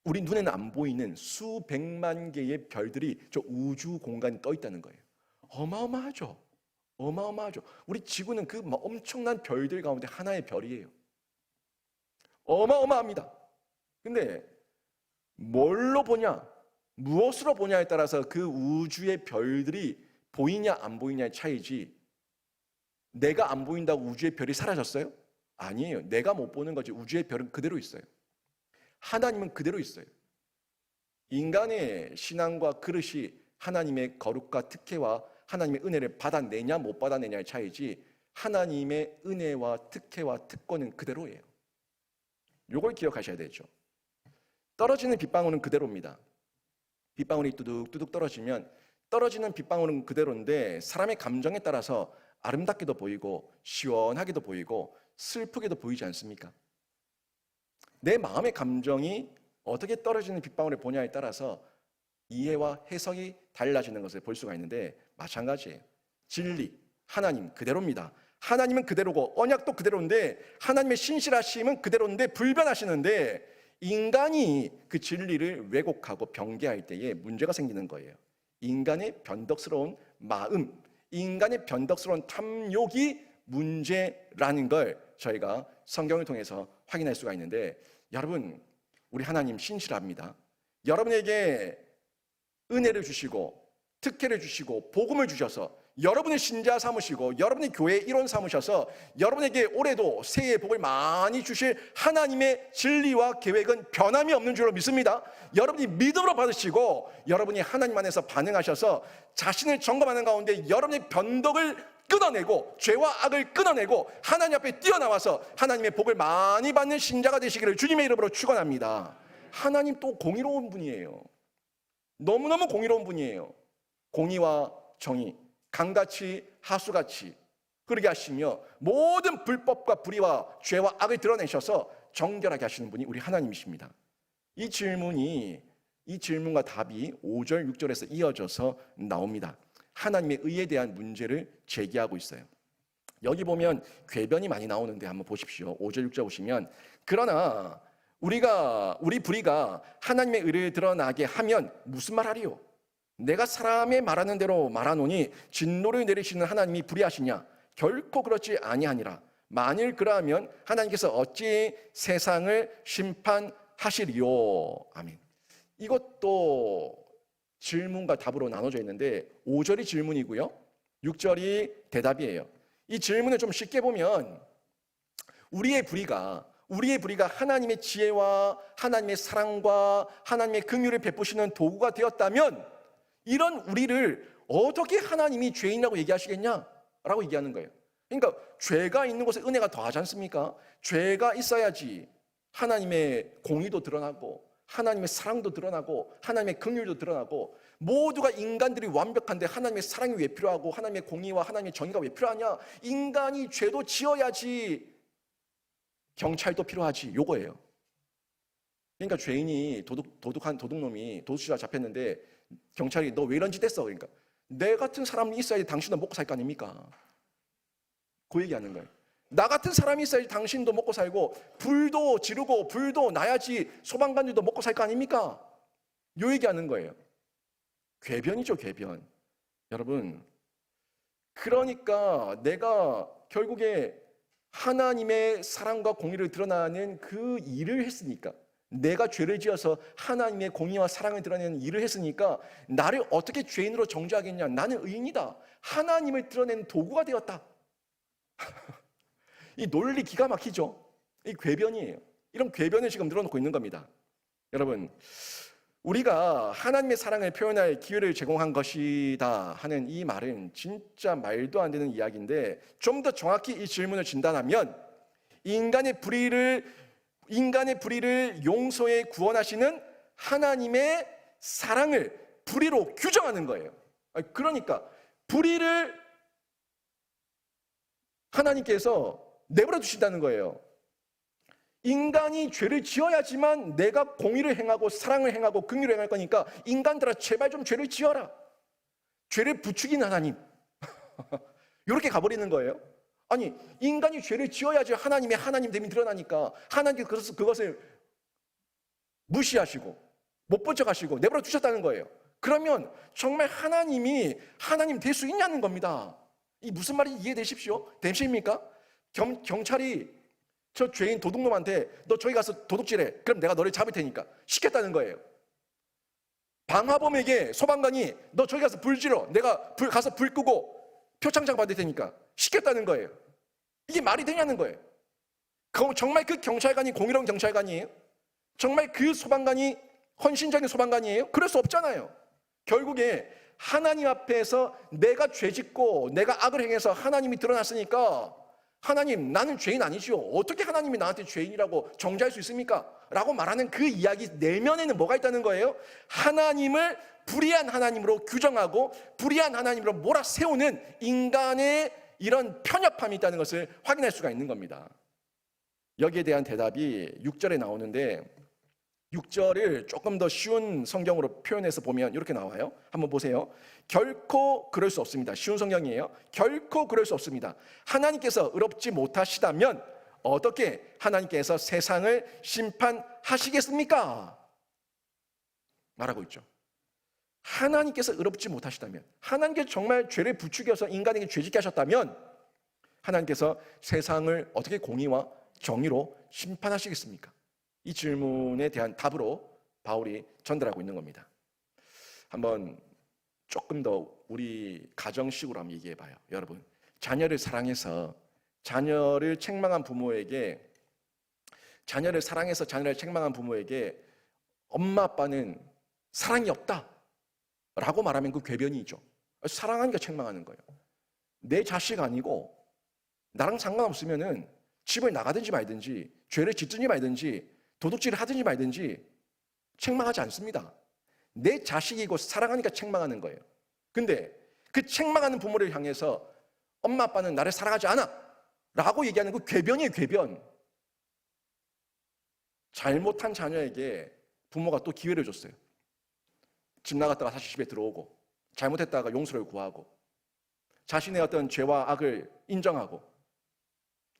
우리 눈에는 안 보이는 수백만 개의 별들이 저 우주 공간에 떠 있다는 거예요. 어마어마하죠. 어마어마하죠. 우리 지구는 그 엄청난 별들 가운데 하나의 별이에요. 어마어마합니다. 근데 뭘로 보냐, 무엇으로 보냐에 따라서 그 우주의 별들이 보이냐 안 보이냐의 차이지, 내가 안 보인다고 우주의 별이 사라졌어요? 아니에요. 내가 못 보는 거지 우주의 별은 그대로 있어요. 하나님은 그대로 있어요. 인간의 신앙과 그릇이 하나님의 거룩과 특혜와 하나님의 은혜를 받아내냐 못 받아내냐의 차이지 하나님의 은혜와 특혜와 특권은 그대로예요. 이걸 기억하셔야 되죠. 떨어지는 빗방울은 그대로입니다. 빗방울이 뚜둑뚜둑 떨어지면 떨어지는 빗방울은 그대로인데 사람의 감정에 따라서 아름답게도 보이고 시원하게도 보이고 슬프게도 보이지 않습니까? 내 마음의 감정이 어떻게 떨어지는 빗방울을 보냐에 따라서 이해와 해석이 달라지는 것을 볼 수가 있는데 마찬가지예요. 진리, 하나님 그대로입니다. 하나님은 그대로고 언약도 그대로인데 하나님의 신실하심은 그대로인데 불변하시는데 인간이 그 진리를 왜곡하고 변개할 때에 문제가 생기는 거예요. 인간의 변덕스러운 마음, 인간의 변덕스러운 탐욕이 문제라는 걸 저희가 성경을 통해서 확인할 수가 있는데, 여러분 우리 하나님 신실합니다. 여러분에게 은혜를 주시고 특혜를 주시고 복음을 주셔서 여러분의 신자 삼으시고 여러분의 교회 일원 삼으셔서 여러분에게 올해도 새해 복을 많이 주실 하나님의 진리와 계획은 변함이 없는 줄로 믿습니다. 여러분이 믿음으로 받으시고 여러분이 하나님 안에서 반응하셔서 자신을 점검하는 가운데 여러분의 변덕을 끊어내고 죄와 악을 끊어내고 하나님 앞에 뛰어나와서 하나님의 복을 많이 받는 신자가 되시기를 주님의 이름으로 축원합니다. 하나님 또 공의로운 분이에요. 너무너무 공의로운 분이에요. 공의와 정의, 강같이 하수같이 흐르게 하시며 모든 불법과 불의와 죄와 악을 드러내셔서 정결하게 하시는 분이 우리 하나님이십니다. 이 질문과 답이 5절, 6절에서 이어져서 나옵니다. 하나님의 의에 대한 문제를 제기하고 있어요. 여기 보면 궤변이 많이 나오는데 한번 보십시오. 5절, 6절 보시면 그러나 우리 불의가 하나님의 의를 드러나게 하면 무슨 말하리요? 내가 사람의 말하는 대로 말하노니 진노를 내리시는 하나님이 불의하시냐? 결코 그렇지 아니하니라. 만일 그러하면 하나님께서 어찌 세상을 심판하시리요? 아멘. 이것도 질문과 답으로 나눠져 있는데 5절이 질문이고요, 6절이 대답이에요. 이 질문을 좀 쉽게 보면 우리의 불의가 하나님의 지혜와 하나님의 사랑과 하나님의 긍휼을 베푸시는 도구가 되었다면 이런 우리를 어떻게 하나님이 죄인이라고 얘기하시겠냐라고 얘기하는 거예요. 그러니까 죄가 있는 곳에 은혜가 더하지 않습니까? 죄가 있어야지 하나님의 공의도 드러나고 하나님의 사랑도 드러나고 하나님의 긍휼도 드러나고, 모두가 인간들이 완벽한데 하나님의 사랑이 왜 필요하고 하나님의 공의와 하나님의 정의가 왜 필요하냐? 인간이 죄도 지어야지 경찰도 필요하지, 요거예요. 그러니까 죄인이 도둑한 도둑놈이 도둑질하다 잡혔는데 경찰이 너 왜 이런 짓 했어? 그러니까 내 같은 사람이 있어야지 당신도 먹고 살 거 아닙니까? 그 얘기하는 거예요. 나 같은 사람이 있어야지 당신도 먹고 살고 불도 지르고 불도 나야지 소방관들도 먹고 살 거 아닙니까? 요 얘기하는 거예요. 궤변이죠, 궤변. 여러분, 그러니까 내가 결국에 하나님의 사랑과 공의를 드러나는 그 일을 했으니까, 내가 죄를 지어서 하나님의 공의와 사랑을 드러내는 일을 했으니까 나를 어떻게 죄인으로 정죄하겠냐? 나는 의인이다. 하나님을 드러내는 도구가 되었다. 이 논리 기가 막히죠. 이 궤변이에요. 이런 궤변을 지금 늘어놓고 있는 겁니다. 여러분, 우리가 하나님의 사랑을 표현할 기회를 제공한 것이다 하는 이 말은 진짜 말도 안 되는 이야기인데, 좀 더 정확히 이 질문을 진단하면 인간의 불의를 용서해 구원하시는 하나님의 사랑을 불의로 규정하는 거예요. 그러니까 불의를 하나님께서 내버려 두신다는 거예요. 인간이 죄를 지어야지만 내가 공의를 행하고 사랑을 행하고 긍휼을 행할 거니까 인간들아 제발 좀 죄를 지어라. 죄를 부추긴 하나님. 이렇게 가버리는 거예요. 아니, 인간이 죄를 지어야지 하나님의 하나님됨이 드러나니까 하나님께서 그것을 무시하시고 못 본 척하시고 내버려 두셨다는 거예요. 그러면 정말 하나님이 하나님 될 수 있냐는 겁니다. 이 무슨 말인지 이해되십시오? 되십니까? 경찰이 저 죄인 도둑놈한테 너 저기 가서 도둑질해, 그럼 내가 너를 잡을 테니까 시켰다는 거예요. 방화범에게 소방관이 너 저기 가서 불 질러, 내가 가서 불 끄고 표창장 받을 테니까 시켰다는 거예요. 이게 말이 되냐는 거예요. 정말 그 경찰관이 공의로운 경찰관이에요? 정말 그 소방관이 헌신적인 소방관이에요? 그럴 수 없잖아요. 결국에 하나님 앞에서 내가 죄짓고 내가 악을 행해서 하나님이 드러났으니까 하나님, 나는 죄인 아니지요. 어떻게 하나님이 나한테 죄인이라고 정죄할 수 있습니까? 라고 말하는 그 이야기 내면에는 뭐가 있다는 거예요? 하나님을 불의한 하나님으로 규정하고 불의한 하나님으로 몰아세우는 인간의 이런 편협함이 있다는 것을 확인할 수가 있는 겁니다. 여기에 대한 대답이 6절에 나오는데, 6절을 조금 더 쉬운 성경으로 표현해서 보면 이렇게 나와요. 한번 보세요. 결코 그럴 수 없습니다. 쉬운 성경이에요. 결코 그럴 수 없습니다. 하나님께서 의롭지 못하시다면 어떻게 하나님께서 세상을 심판하시겠습니까? 말하고 있죠. 하나님께서 의롭지 못하시다면, 하나님께서 정말 죄를 부추겨서 인간에게 죄짓게 하셨다면 하나님께서 세상을 어떻게 공의와 정의로 심판하시겠습니까? 이 질문에 대한 답으로 바울이 전달하고 있는 겁니다. 한번 조금 더 우리 가정식으로 한번 얘기해 봐요. 여러분, 자녀를 사랑해서 자녀를 책망한 부모에게 엄마 아빠는 사랑이 없다 라고 말하면 그 궤변이죠. 사랑하니까 책망하는 거예요. 내 자식 아니고 나랑 상관없으면은 집을 나가든지 말든지 죄를 짓든지 말든지 도둑질을 하든지 말든지 책망하지 않습니다. 내 자식이고 사랑하니까 책망하는 거예요. 근데 그 책망하는 부모를 향해서 엄마 아빠는 나를 사랑하지 않아 라고 얘기하는 그 궤변이에요. 궤변. 잘못한 자녀에게 부모가 또 기회를 줬어요. 집 나갔다가 다시 집에 들어오고, 잘못했다가 용서를 구하고, 자신의 어떤 죄와 악을 인정하고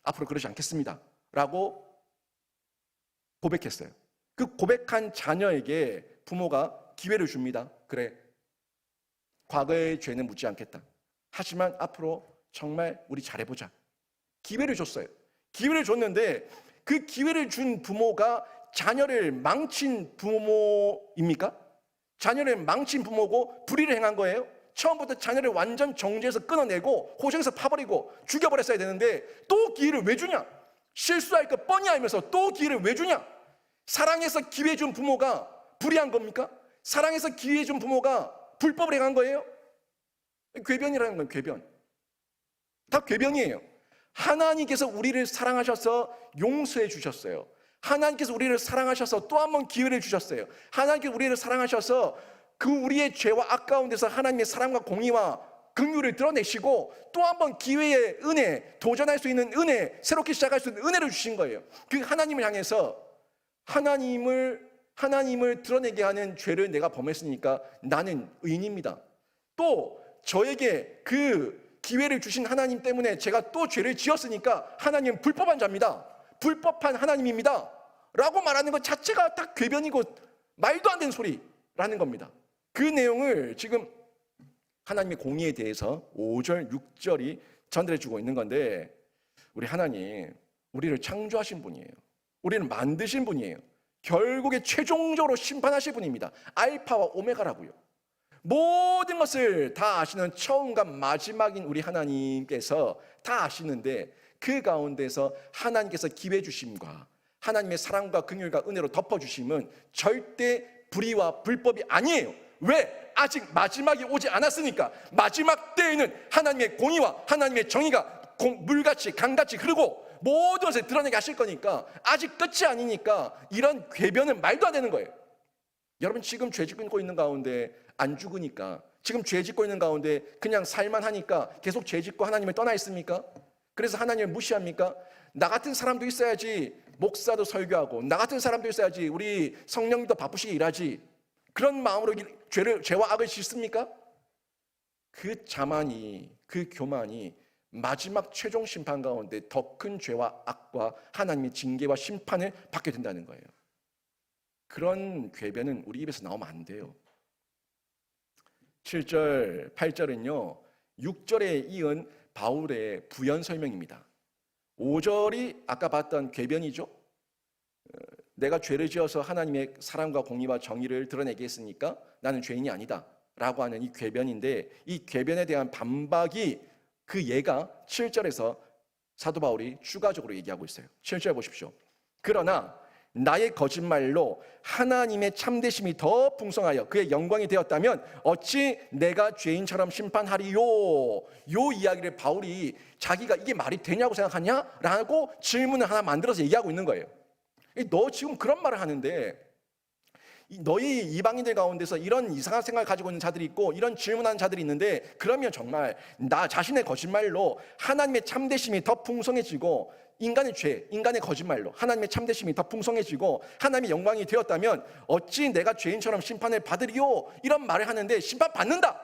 앞으로 그러지 않겠습니다 라고 고백했어요. 그 고백한 자녀에게 부모가 기회를 줍니다. 그래, 과거의 죄는 묻지 않겠다. 하지만 앞으로 정말 우리 잘해보자. 기회를 줬어요. 기회를 줬는데 그 기회를 준 부모가 자녀를 망친 부모입니까? 자녀를 망친 부모고 불의를 행한 거예요? 처음부터 자녀를 완전 정죄해서 끊어내고 호적에서 파버리고 죽여버렸어야 되는데 또 기회를 왜 주냐? 실수할 거 뻔히 알면서 또 기회를 왜 주냐? 사랑해서 기회 준 부모가 불의한 겁니까? 사랑해서 기회 준 부모가 불법을 행한 거예요? 궤변이라는 건 궤변. 다 궤변이에요. 하나님께서 우리를 사랑하셔서 용서해 주셨어요. 하나님께서 우리를 사랑하셔서 또 한 번 기회를 주셨어요. 하나님께서 우리를 사랑하셔서 그 우리의 죄와 악 가운데서 하나님의 사랑과 공의와 긍휼을 드러내시고 또 한 번 기회의 은혜, 도전할 수 있는 은혜, 새롭게 시작할 수 있는 은혜를 주신 거예요. 그 하나님을 향해서 하나님을 드러내게 하는 죄를 내가 범했으니까 나는 의인입니다. 또 저에게 그 기회를 주신 하나님 때문에 제가 또 죄를 지었으니까 하나님은 불법한 자입니다. 불법한 하나님입니다 라고 말하는 것 자체가 딱 궤변이고 말도 안 되는 소리라는 겁니다. 그 내용을 지금 하나님의 공의에 대해서 5절, 6절이 전달해주고 있는 건데, 우리 하나님, 우리를 창조하신 분이에요. 우리를 만드신 분이에요. 결국에 최종적으로 심판하실 분입니다. 알파와 오메가라고요. 모든 것을 다 아시는 처음과 마지막인 우리 하나님께서 다 아시는데 그 가운데서 하나님께서 기회 주심과 하나님의 사랑과 긍휼과 은혜로 덮어주심은 절대 불의와 불법이 아니에요. 왜? 아직 마지막이 오지 않았으니까. 마지막 때에는 하나님의 공의와 하나님의 정의가 물같이 강같이 흐르고 모든 것을 드러내게 하실 거니까 아직 끝이 아니니까 이런 궤변은 말도 안 되는 거예요. 여러분 지금 죄 짓고 있는 가운데 안 죽으니까, 지금 죄 짓고 있는 가운데 그냥 살만 하니까 계속 죄 짓고 하나님을 떠나 있습니까? 그래서 하나님을 무시합니까? 나 같은 사람도 있어야지 목사도 설교하고, 나 같은 사람도 있어야지 우리 성령님도 바쁘시게 일하지, 그런 마음으로 죄와 악을 짓습니까? 그 자만이, 그 교만이 마지막 최종 심판 가운데 더 큰 죄와 악과 하나님의 징계와 심판을 받게 된다는 거예요. 그런 궤변은 우리 입에서 나오면 안 돼요. 7절, 8절은요 6절에 이은 바울의 부연 설명입니다. 5절이 아까 봤던 궤변이죠. 내가 죄를 지어서 하나님의 사랑과 공의와 정의를 드러내게 했으니까 나는 죄인이 아니다 라고 하는 이 궤변인데, 이 궤변에 대한 반박이 그 예가 7절에서 사도 바울이 추가적으로 얘기하고 있어요. 7절 보십시오. 그러나 나의 거짓말로 하나님의 참되심이 더 풍성하여 그의 영광이 되었다면 어찌 내가 죄인처럼 심판하리요? 요 이야기를 바울이 자기가 이게 말이 되냐고 생각하냐? 라고 질문을 하나 만들어서 얘기하고 있는 거예요. 너 지금 그런 말을 하는데 너희 이방인들 가운데서 이런 이상한 생각을 가지고 있는 자들이 있고 이런 질문하는 자들이 있는데, 그러면 정말 나 자신의 거짓말로 하나님의 참되심이 더 풍성해지고 인간의 죄, 인간의 거짓말로 하나님의 참되심이 더 풍성해지고 하나님의 영광이 되었다면 어찌 내가 죄인처럼 심판을 받으리요? 이런 말을 하는데 심판 받는다.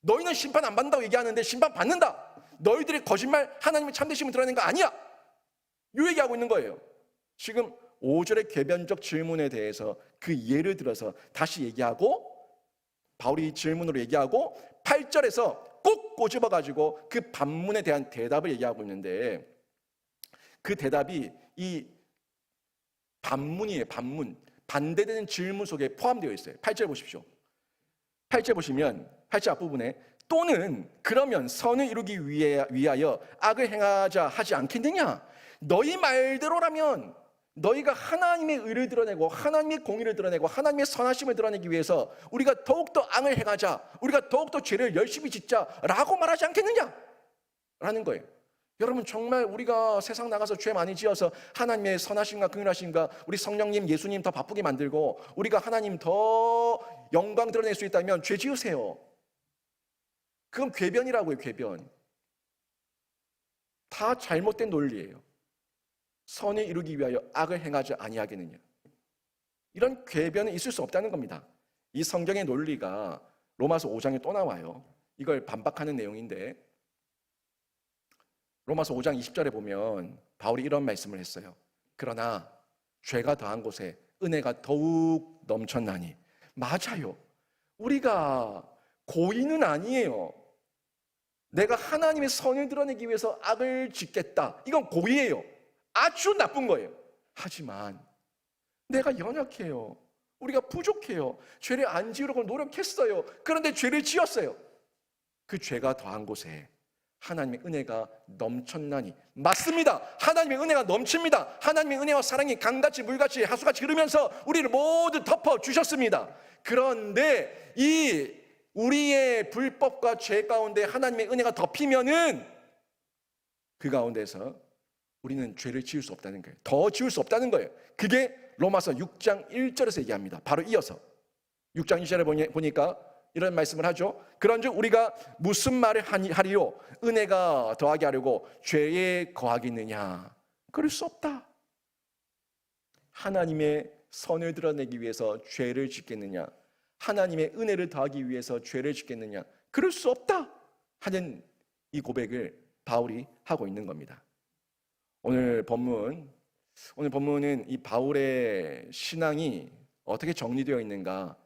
너희는 심판 안 받는다고 얘기하는데 심판 받는다. 너희들의 거짓말 하나님의 참되심을 드러낸 거 아니야. 이 얘기하고 있는 거예요. 지금 5절의 궤변적 질문에 대해서 그 예를 들어서 다시 얘기하고, 바울이 질문으로 얘기하고 8절에서 꼭 꼬집어가지고 그 반문에 대한 대답을 얘기하고 있는데, 그 대답이 이 반문이에요. 반문, 반대되는 질문 속에 포함되어 있어요. 8절 보십시오. 8절 보시면 8절 앞부분에 또는 그러면 선을 이루기 위하여 악을 행하자 하지 않겠느냐? 너희 말대로라면 너희가 하나님의 의를 드러내고 하나님의 공의를 드러내고 하나님의 선하심을 드러내기 위해서 우리가 더욱더 악을 행하자, 우리가 더욱더 죄를 열심히 짓자라고 말하지 않겠느냐? 라는 거예요. 여러분 정말 우리가 세상 나가서 죄 많이 지어서 하나님의 선하심과 긍휼하심과 우리 성령님 예수님 더 바쁘게 만들고 우리가 하나님 더 영광 드러낼 수 있다면 죄 지으세요. 그건 궤변이라고요, 궤변. 다 잘못된 논리예요. 선을 이루기 위하여 악을 행하지 아니하겠느냐. 이런 궤변은 있을 수 없다는 겁니다. 이 성경의 논리가 로마서 5장에 또 나와요. 이걸 반박하는 내용인데 로마서 5장 20절에 보면 바울이 이런 말씀을 했어요. 그러나 죄가 더한 곳에 은혜가 더욱 넘쳤나니. 맞아요. 우리가 고의는 아니에요. 내가 하나님의 선을 드러내기 위해서 악을 짓겠다. 이건 고의예요. 아주 나쁜 거예요. 하지만 내가 연약해요. 우리가 부족해요. 죄를 안 지으려고 노력했어요. 그런데 죄를 지었어요. 그 죄가 더한 곳에 하나님의 은혜가 넘쳤나니. 맞습니다. 하나님의 은혜가 넘칩니다. 하나님의 은혜와 사랑이 강같이 물같이 하수같이 흐르면서 우리를 모두 덮어주셨습니다. 그런데 이 우리의 불법과 죄 가운데 하나님의 은혜가 덮이면은 그 가운데서 우리는 죄를 지을 수 없다는 거예요. 더 지을 수 없다는 거예요. 그게 로마서 6장 1절에서 얘기합니다. 바로 이어서 6장 1절에 보니까 이런 말씀을 하죠. 그런즉 우리가 무슨 말을 하리요? 은혜가 더하게 하려고 죄에 거하겠느냐? 그럴 수 없다. 하나님의 선을 드러내기 위해서 죄를 짓겠느냐? 하나님의 은혜를 더하기 위해서 죄를 짓겠느냐? 그럴 수 없다 하는 이 고백을 바울이 하고 있는 겁니다. 오늘 본문은 이 바울의 신앙이 어떻게 정리되어 있는가,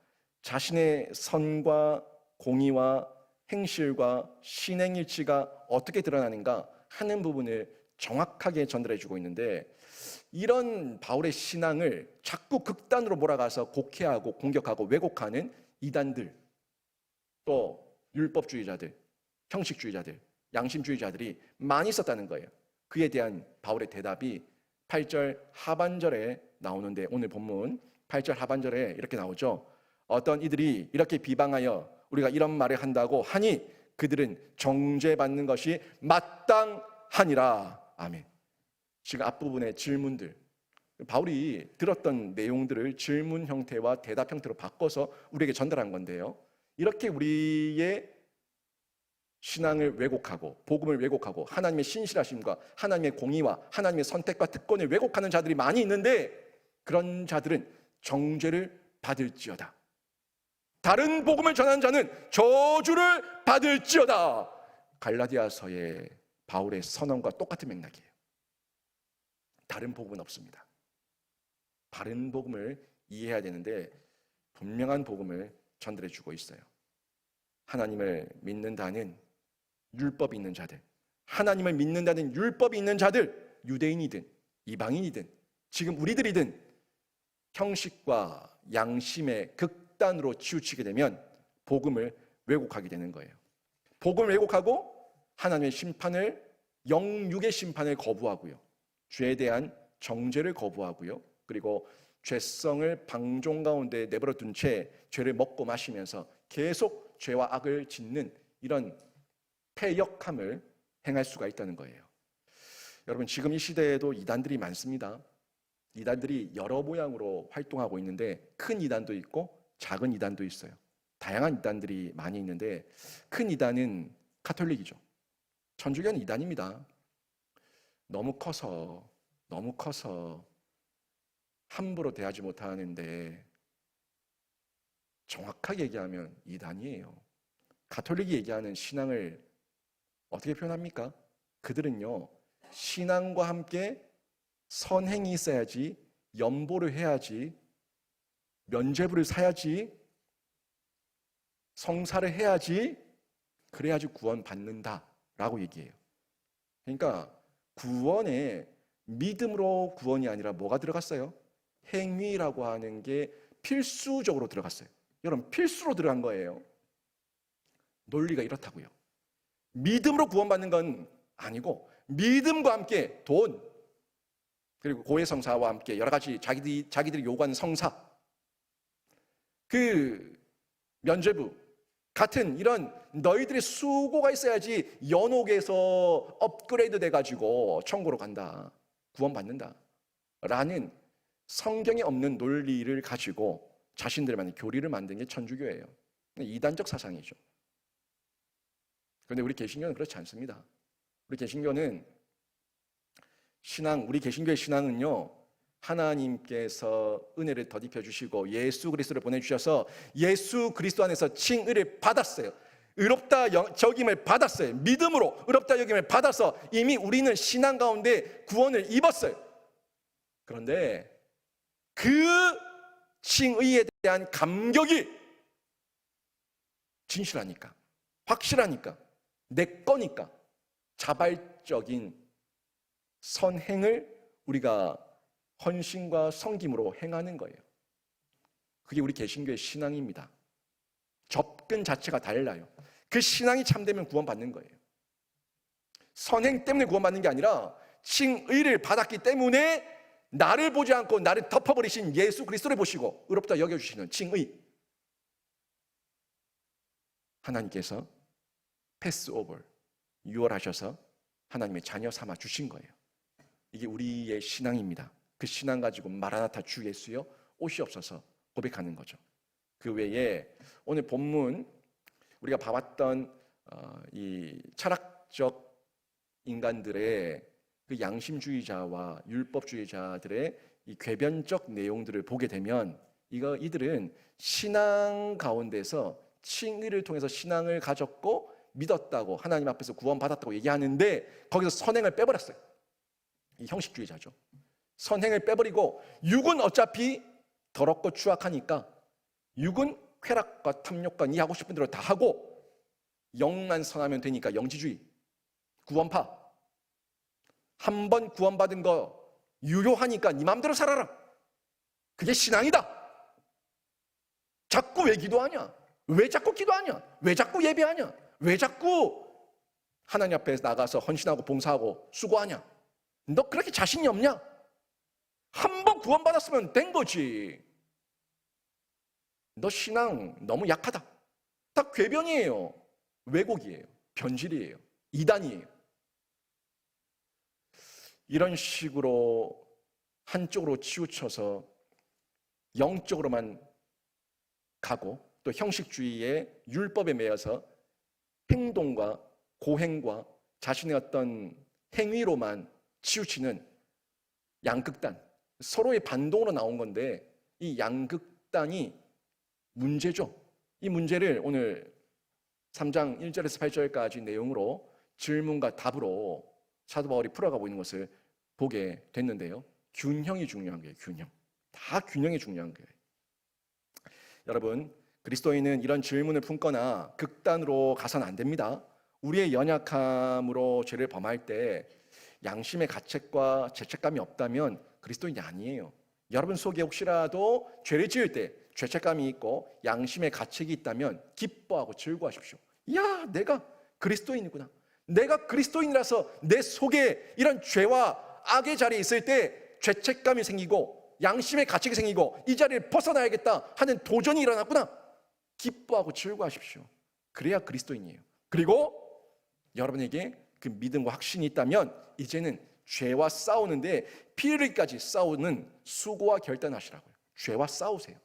자신의 선과 공의와 행실과 신행일치가 어떻게 드러나는가 하는 부분을 정확하게 전달해 주고 있는데, 이런 바울의 신앙을 자꾸 극단으로 몰아가서 곡해하고 공격하고 왜곡하는 이단들, 또 율법주의자들, 형식주의자들, 양심주의자들이 많이 있었다는 거예요. 그에 대한 바울의 대답이 8절 하반절에 나오는데, 오늘 본문 8절 하반절에 이렇게 나오죠. 어떤 이들이 이렇게 비방하여 우리가 이런 말을 한다고 하니 그들은 정죄받는 것이 마땅하니라. 아멘. 지금 앞부분의 질문들, 바울이 들었던 내용들을 질문 형태와 대답 형태로 바꿔서 우리에게 전달한 건데요. 이렇게 우리의 신앙을 왜곡하고 복음을 왜곡하고 하나님의 신실하심과 하나님의 공의와 하나님의 선택과 특권을 왜곡하는 자들이 많이 있는데, 그런 자들은 정죄를 받을지어다. 다른 복음을 전하는 자는 저주를 받을지어다. 갈라디아서의 바울의 선언과 똑같은 맥락이에요. 다른 복음은 없습니다. 바른 복음을 이해해야 되는데 분명한 복음을 전달해 주고 있어요. 하나님을 믿는다는 율법이 있는 자들, 하나님을 믿는다는 율법이 있는 자들, 유대인이든 이방인이든 지금 우리들이든 형식과 양심의 극단으로 치우치게 되면 복음을 왜곡하게 되는 거예요. 복음을 왜곡하고 하나님의 심판을, 영육의 심판을 거부하고요, 죄에 대한 정죄를 거부하고요, 그리고 죄성을 방종 가운데 내버려 둔 채 죄를 먹고 마시면서 계속 죄와 악을 짓는 이런 패역함을 행할 수가 있다는 거예요. 여러분, 지금 이 시대에도 이단들이 많습니다. 이단들이 여러 모양으로 활동하고 있는데 큰 이단도 있고 작은 이단도 있어요. 다양한 이단들이 많이 있는데 큰 이단은 가톨릭이죠. 천주교는 이단입니다. 너무 커서 함부로 대하지 못하는데 정확하게 얘기하면 이단이에요. 가톨릭이 얘기하는 신앙을 어떻게 표현합니까? 그들은요, 신앙과 함께 선행이 있어야지, 연보를 해야지, 면죄부를 사야지, 성사를 해야지, 그래야지 구원받는다라고 얘기해요. 그러니까 구원에 믿음으로 구원이 아니라 뭐가 들어갔어요? 행위라고 하는 게 필수적으로 들어갔어요. 여러분, 필수로 들어간 거예요. 논리가 이렇다고요. 믿음으로 구원받는 건 아니고 믿음과 함께 돈, 그리고 고해성사와 함께 여러 가지 자기들이 요구하는 성사, 그 면죄부 같은 이런 너희들의 수고가 있어야지 연옥에서 업그레이드 돼가지고 천국으로 간다, 구원받는다 라는 성경에 없는 논리를 가지고 자신들만의 교리를 만든 게 천주교예요. 이단적 사상이죠. 그런데 우리 개신교는 그렇지 않습니다. 우리 개신교는 우리 개신교의 신앙은요, 하나님께서 은혜를 덧입혀 주시고 예수 그리스도를 보내주셔서 예수 그리스도 안에서 칭의를 받았어요. 의롭다 여김을 받았어요. 믿음으로 의롭다 여김을 받아서 이미 우리는 신앙 가운데 구원을 입었어요. 그런데 그 칭의에 대한 감격이 진실하니까, 확실하니까, 내 거니까 자발적인 선행을 우리가 헌신과 섬김으로 행하는 거예요. 그게 우리 개신교의 신앙입니다. 접근 자체가 달라요. 그 신앙이 참되면 구원받는 거예요. 선행 때문에 구원받는 게 아니라 칭의를 받았기 때문에 나를 보지 않고 나를 덮어버리신 예수 그리스도를 보시고 의롭다 여겨주시는 칭의. 하나님께서 패스오버, 유월하셔서 하나님의 자녀 삼아 주신 거예요. 이게 우리의 신앙입니다. 그 신앙 가지고 마라나타 주 예수여 오시옵소서 고백하는 거죠. 그 외에 오늘 본문 우리가 봐왔던 이 철학적 인간들의 그 양심주의자와 율법주의자들의 이 궤변적 내용들을 보게 되면 이들은 신앙 가운데서 칭의를 통해서 신앙을 가졌고 믿었다고 하나님 앞에서 구원받았다고 얘기하는데 거기서 선행을 빼버렸어요. 이 형식주의자죠. 선행을 빼버리고 육은 어차피 더럽고 추악하니까 육은 쾌락과 탐욕과 네 하고 싶은 대로 다 하고 영만 선하면 되니까 영지주의, 구원파. 한 번 구원받은 거 유효하니까 네 마음대로 살아라. 그게 신앙이다. 자꾸 왜 기도하냐? 왜 자꾸 기도하냐? 왜 자꾸 예배하냐? 왜 자꾸 하나님 앞에 나가서 헌신하고 봉사하고 수고하냐? 너 그렇게 자신이 없냐? 한 번 구원받았으면 된 거지. 너 신앙 너무 약하다. 다 궤변이에요. 왜곡이에요. 변질이에요. 이단이에요. 이런 식으로 한쪽으로 치우쳐서 영적으로만 가고 또 형식주의의 율법에 매여서 행동과 고행과 자신의 어떤 행위로만 치우치는 양극단, 서로의 반동으로 나온 건데 이 양극단이 문제죠. 이 문제를 오늘 3장 1절에서 8절까지 내용으로 질문과 답으로 사도 바울이 풀어가고 있는 것을 보게 됐는데요. 균형이 중요한 거예요. 균형. 다 균형이 중요한 거예요. 여러분, 그리스도인은 이런 질문을 품거나 극단으로 가서는 안 됩니다. 우리의 연약함으로 죄를 범할 때 양심의 가책과 죄책감이 없다면 그리스도인이 아니에요. 여러분 속에 혹시라도 죄를 지을 때 죄책감이 있고 양심의 가책이 있다면 기뻐하고 즐거워하십시오. 야, 내가 그리스도인이구나. 내가 그리스도인이라서 내 속에 이런 죄와 악의 자리에 있을 때 죄책감이 생기고 양심의 가책이 생기고 이 자리를 벗어나야겠다 하는 도전이 일어났구나. 기뻐하고 즐거워하십시오. 그래야 그리스도인이에요. 그리고 여러분에게 그 믿음과 확신이 있다면 이제는 죄와 싸우는데 피 흘리기까지 싸우는 수고와 결단하시라고요. 죄와 싸우세요.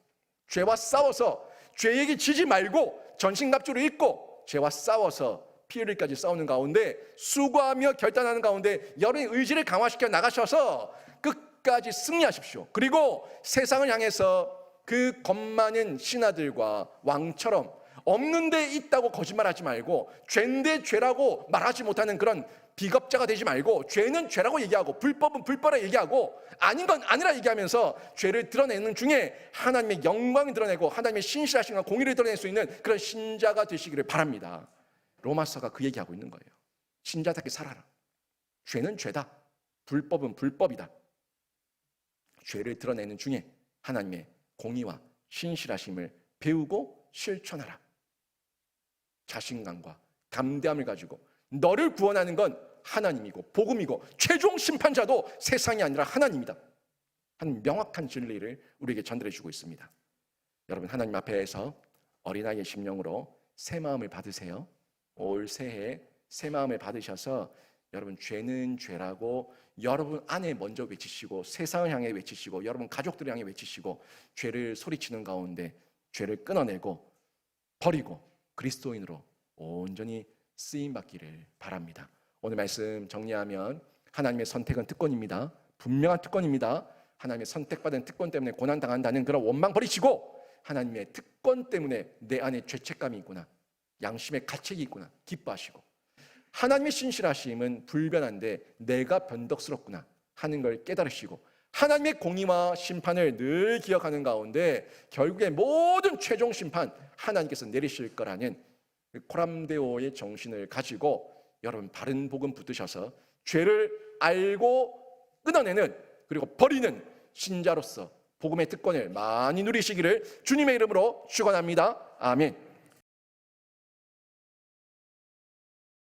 죄와 싸워서 죄에게 지지 말고 전신갑주를 입고 죄와 싸워서 피 흘리기까지 싸우는 가운데 수고하며 결단하는 가운데 여러분의 의지를 강화시켜 나가셔서 끝까지 승리하십시오. 그리고 세상을 향해서 그 겁 많은 신하들과 왕처럼 없는 데 있다고 거짓말하지 말고 죄인데 죄라고 말하지 못하는 그런 비겁자가 되지 말고 죄는 죄라고 얘기하고 불법은 불법이라고 얘기하고 아닌 건 아니라 얘기하면서 죄를 드러내는 중에 하나님의 영광을 드러내고 하나님의 신실하심과 공의를 드러낼 수 있는 그런 신자가 되시기를 바랍니다. 로마서가 그 얘기하고 있는 거예요. 신자답게 살아라. 죄는 죄다. 불법은 불법이다. 죄를 드러내는 중에 하나님의 공의와 신실하심을 배우고 실천하라. 자신감과 담대함을 가지고 너를 구원하는 건 하나님이고 복음이고 최종 심판자도 세상이 아니라 하나님이다 하는 명확한 진리를 우리에게 전달해 주고 있습니다. 여러분, 하나님 앞에서 어린아이의 심령으로 새 마음을 받으세요. 올 새해 새 마음을 받으셔서 여러분 죄는 죄라고 여러분 안에 먼저 외치시고 세상을 향해 외치시고 여러분 가족들을 향해 외치시고 죄를 소리치는 가운데 죄를 끊어내고 버리고 그리스도인으로 온전히 쓰임 받기를 바랍니다. 오늘 말씀 정리하면 하나님의 선택은 특권입니다. 분명한 특권입니다. 하나님의 선택받은 특권 때문에 고난당한다는 그런 원망 버리시고 하나님의 특권 때문에 내 안에 죄책감이 있구나, 양심의 가책이 있구나 기뻐하시고, 하나님의 신실하심은 불변한데 내가 변덕스럽구나 하는 걸 깨달으시고, 하나님의 공의와 심판을 늘 기억하는 가운데 결국에 모든 최종 심판 하나님께서 내리실 거라는 코람데오의 정신을 가지고 여러분 바른 복음 붙드셔서 죄를 알고 끊어내는 그리고 버리는 신자로서 복음의 특권을 많이 누리시기를 주님의 이름으로 축원합니다. 아멘.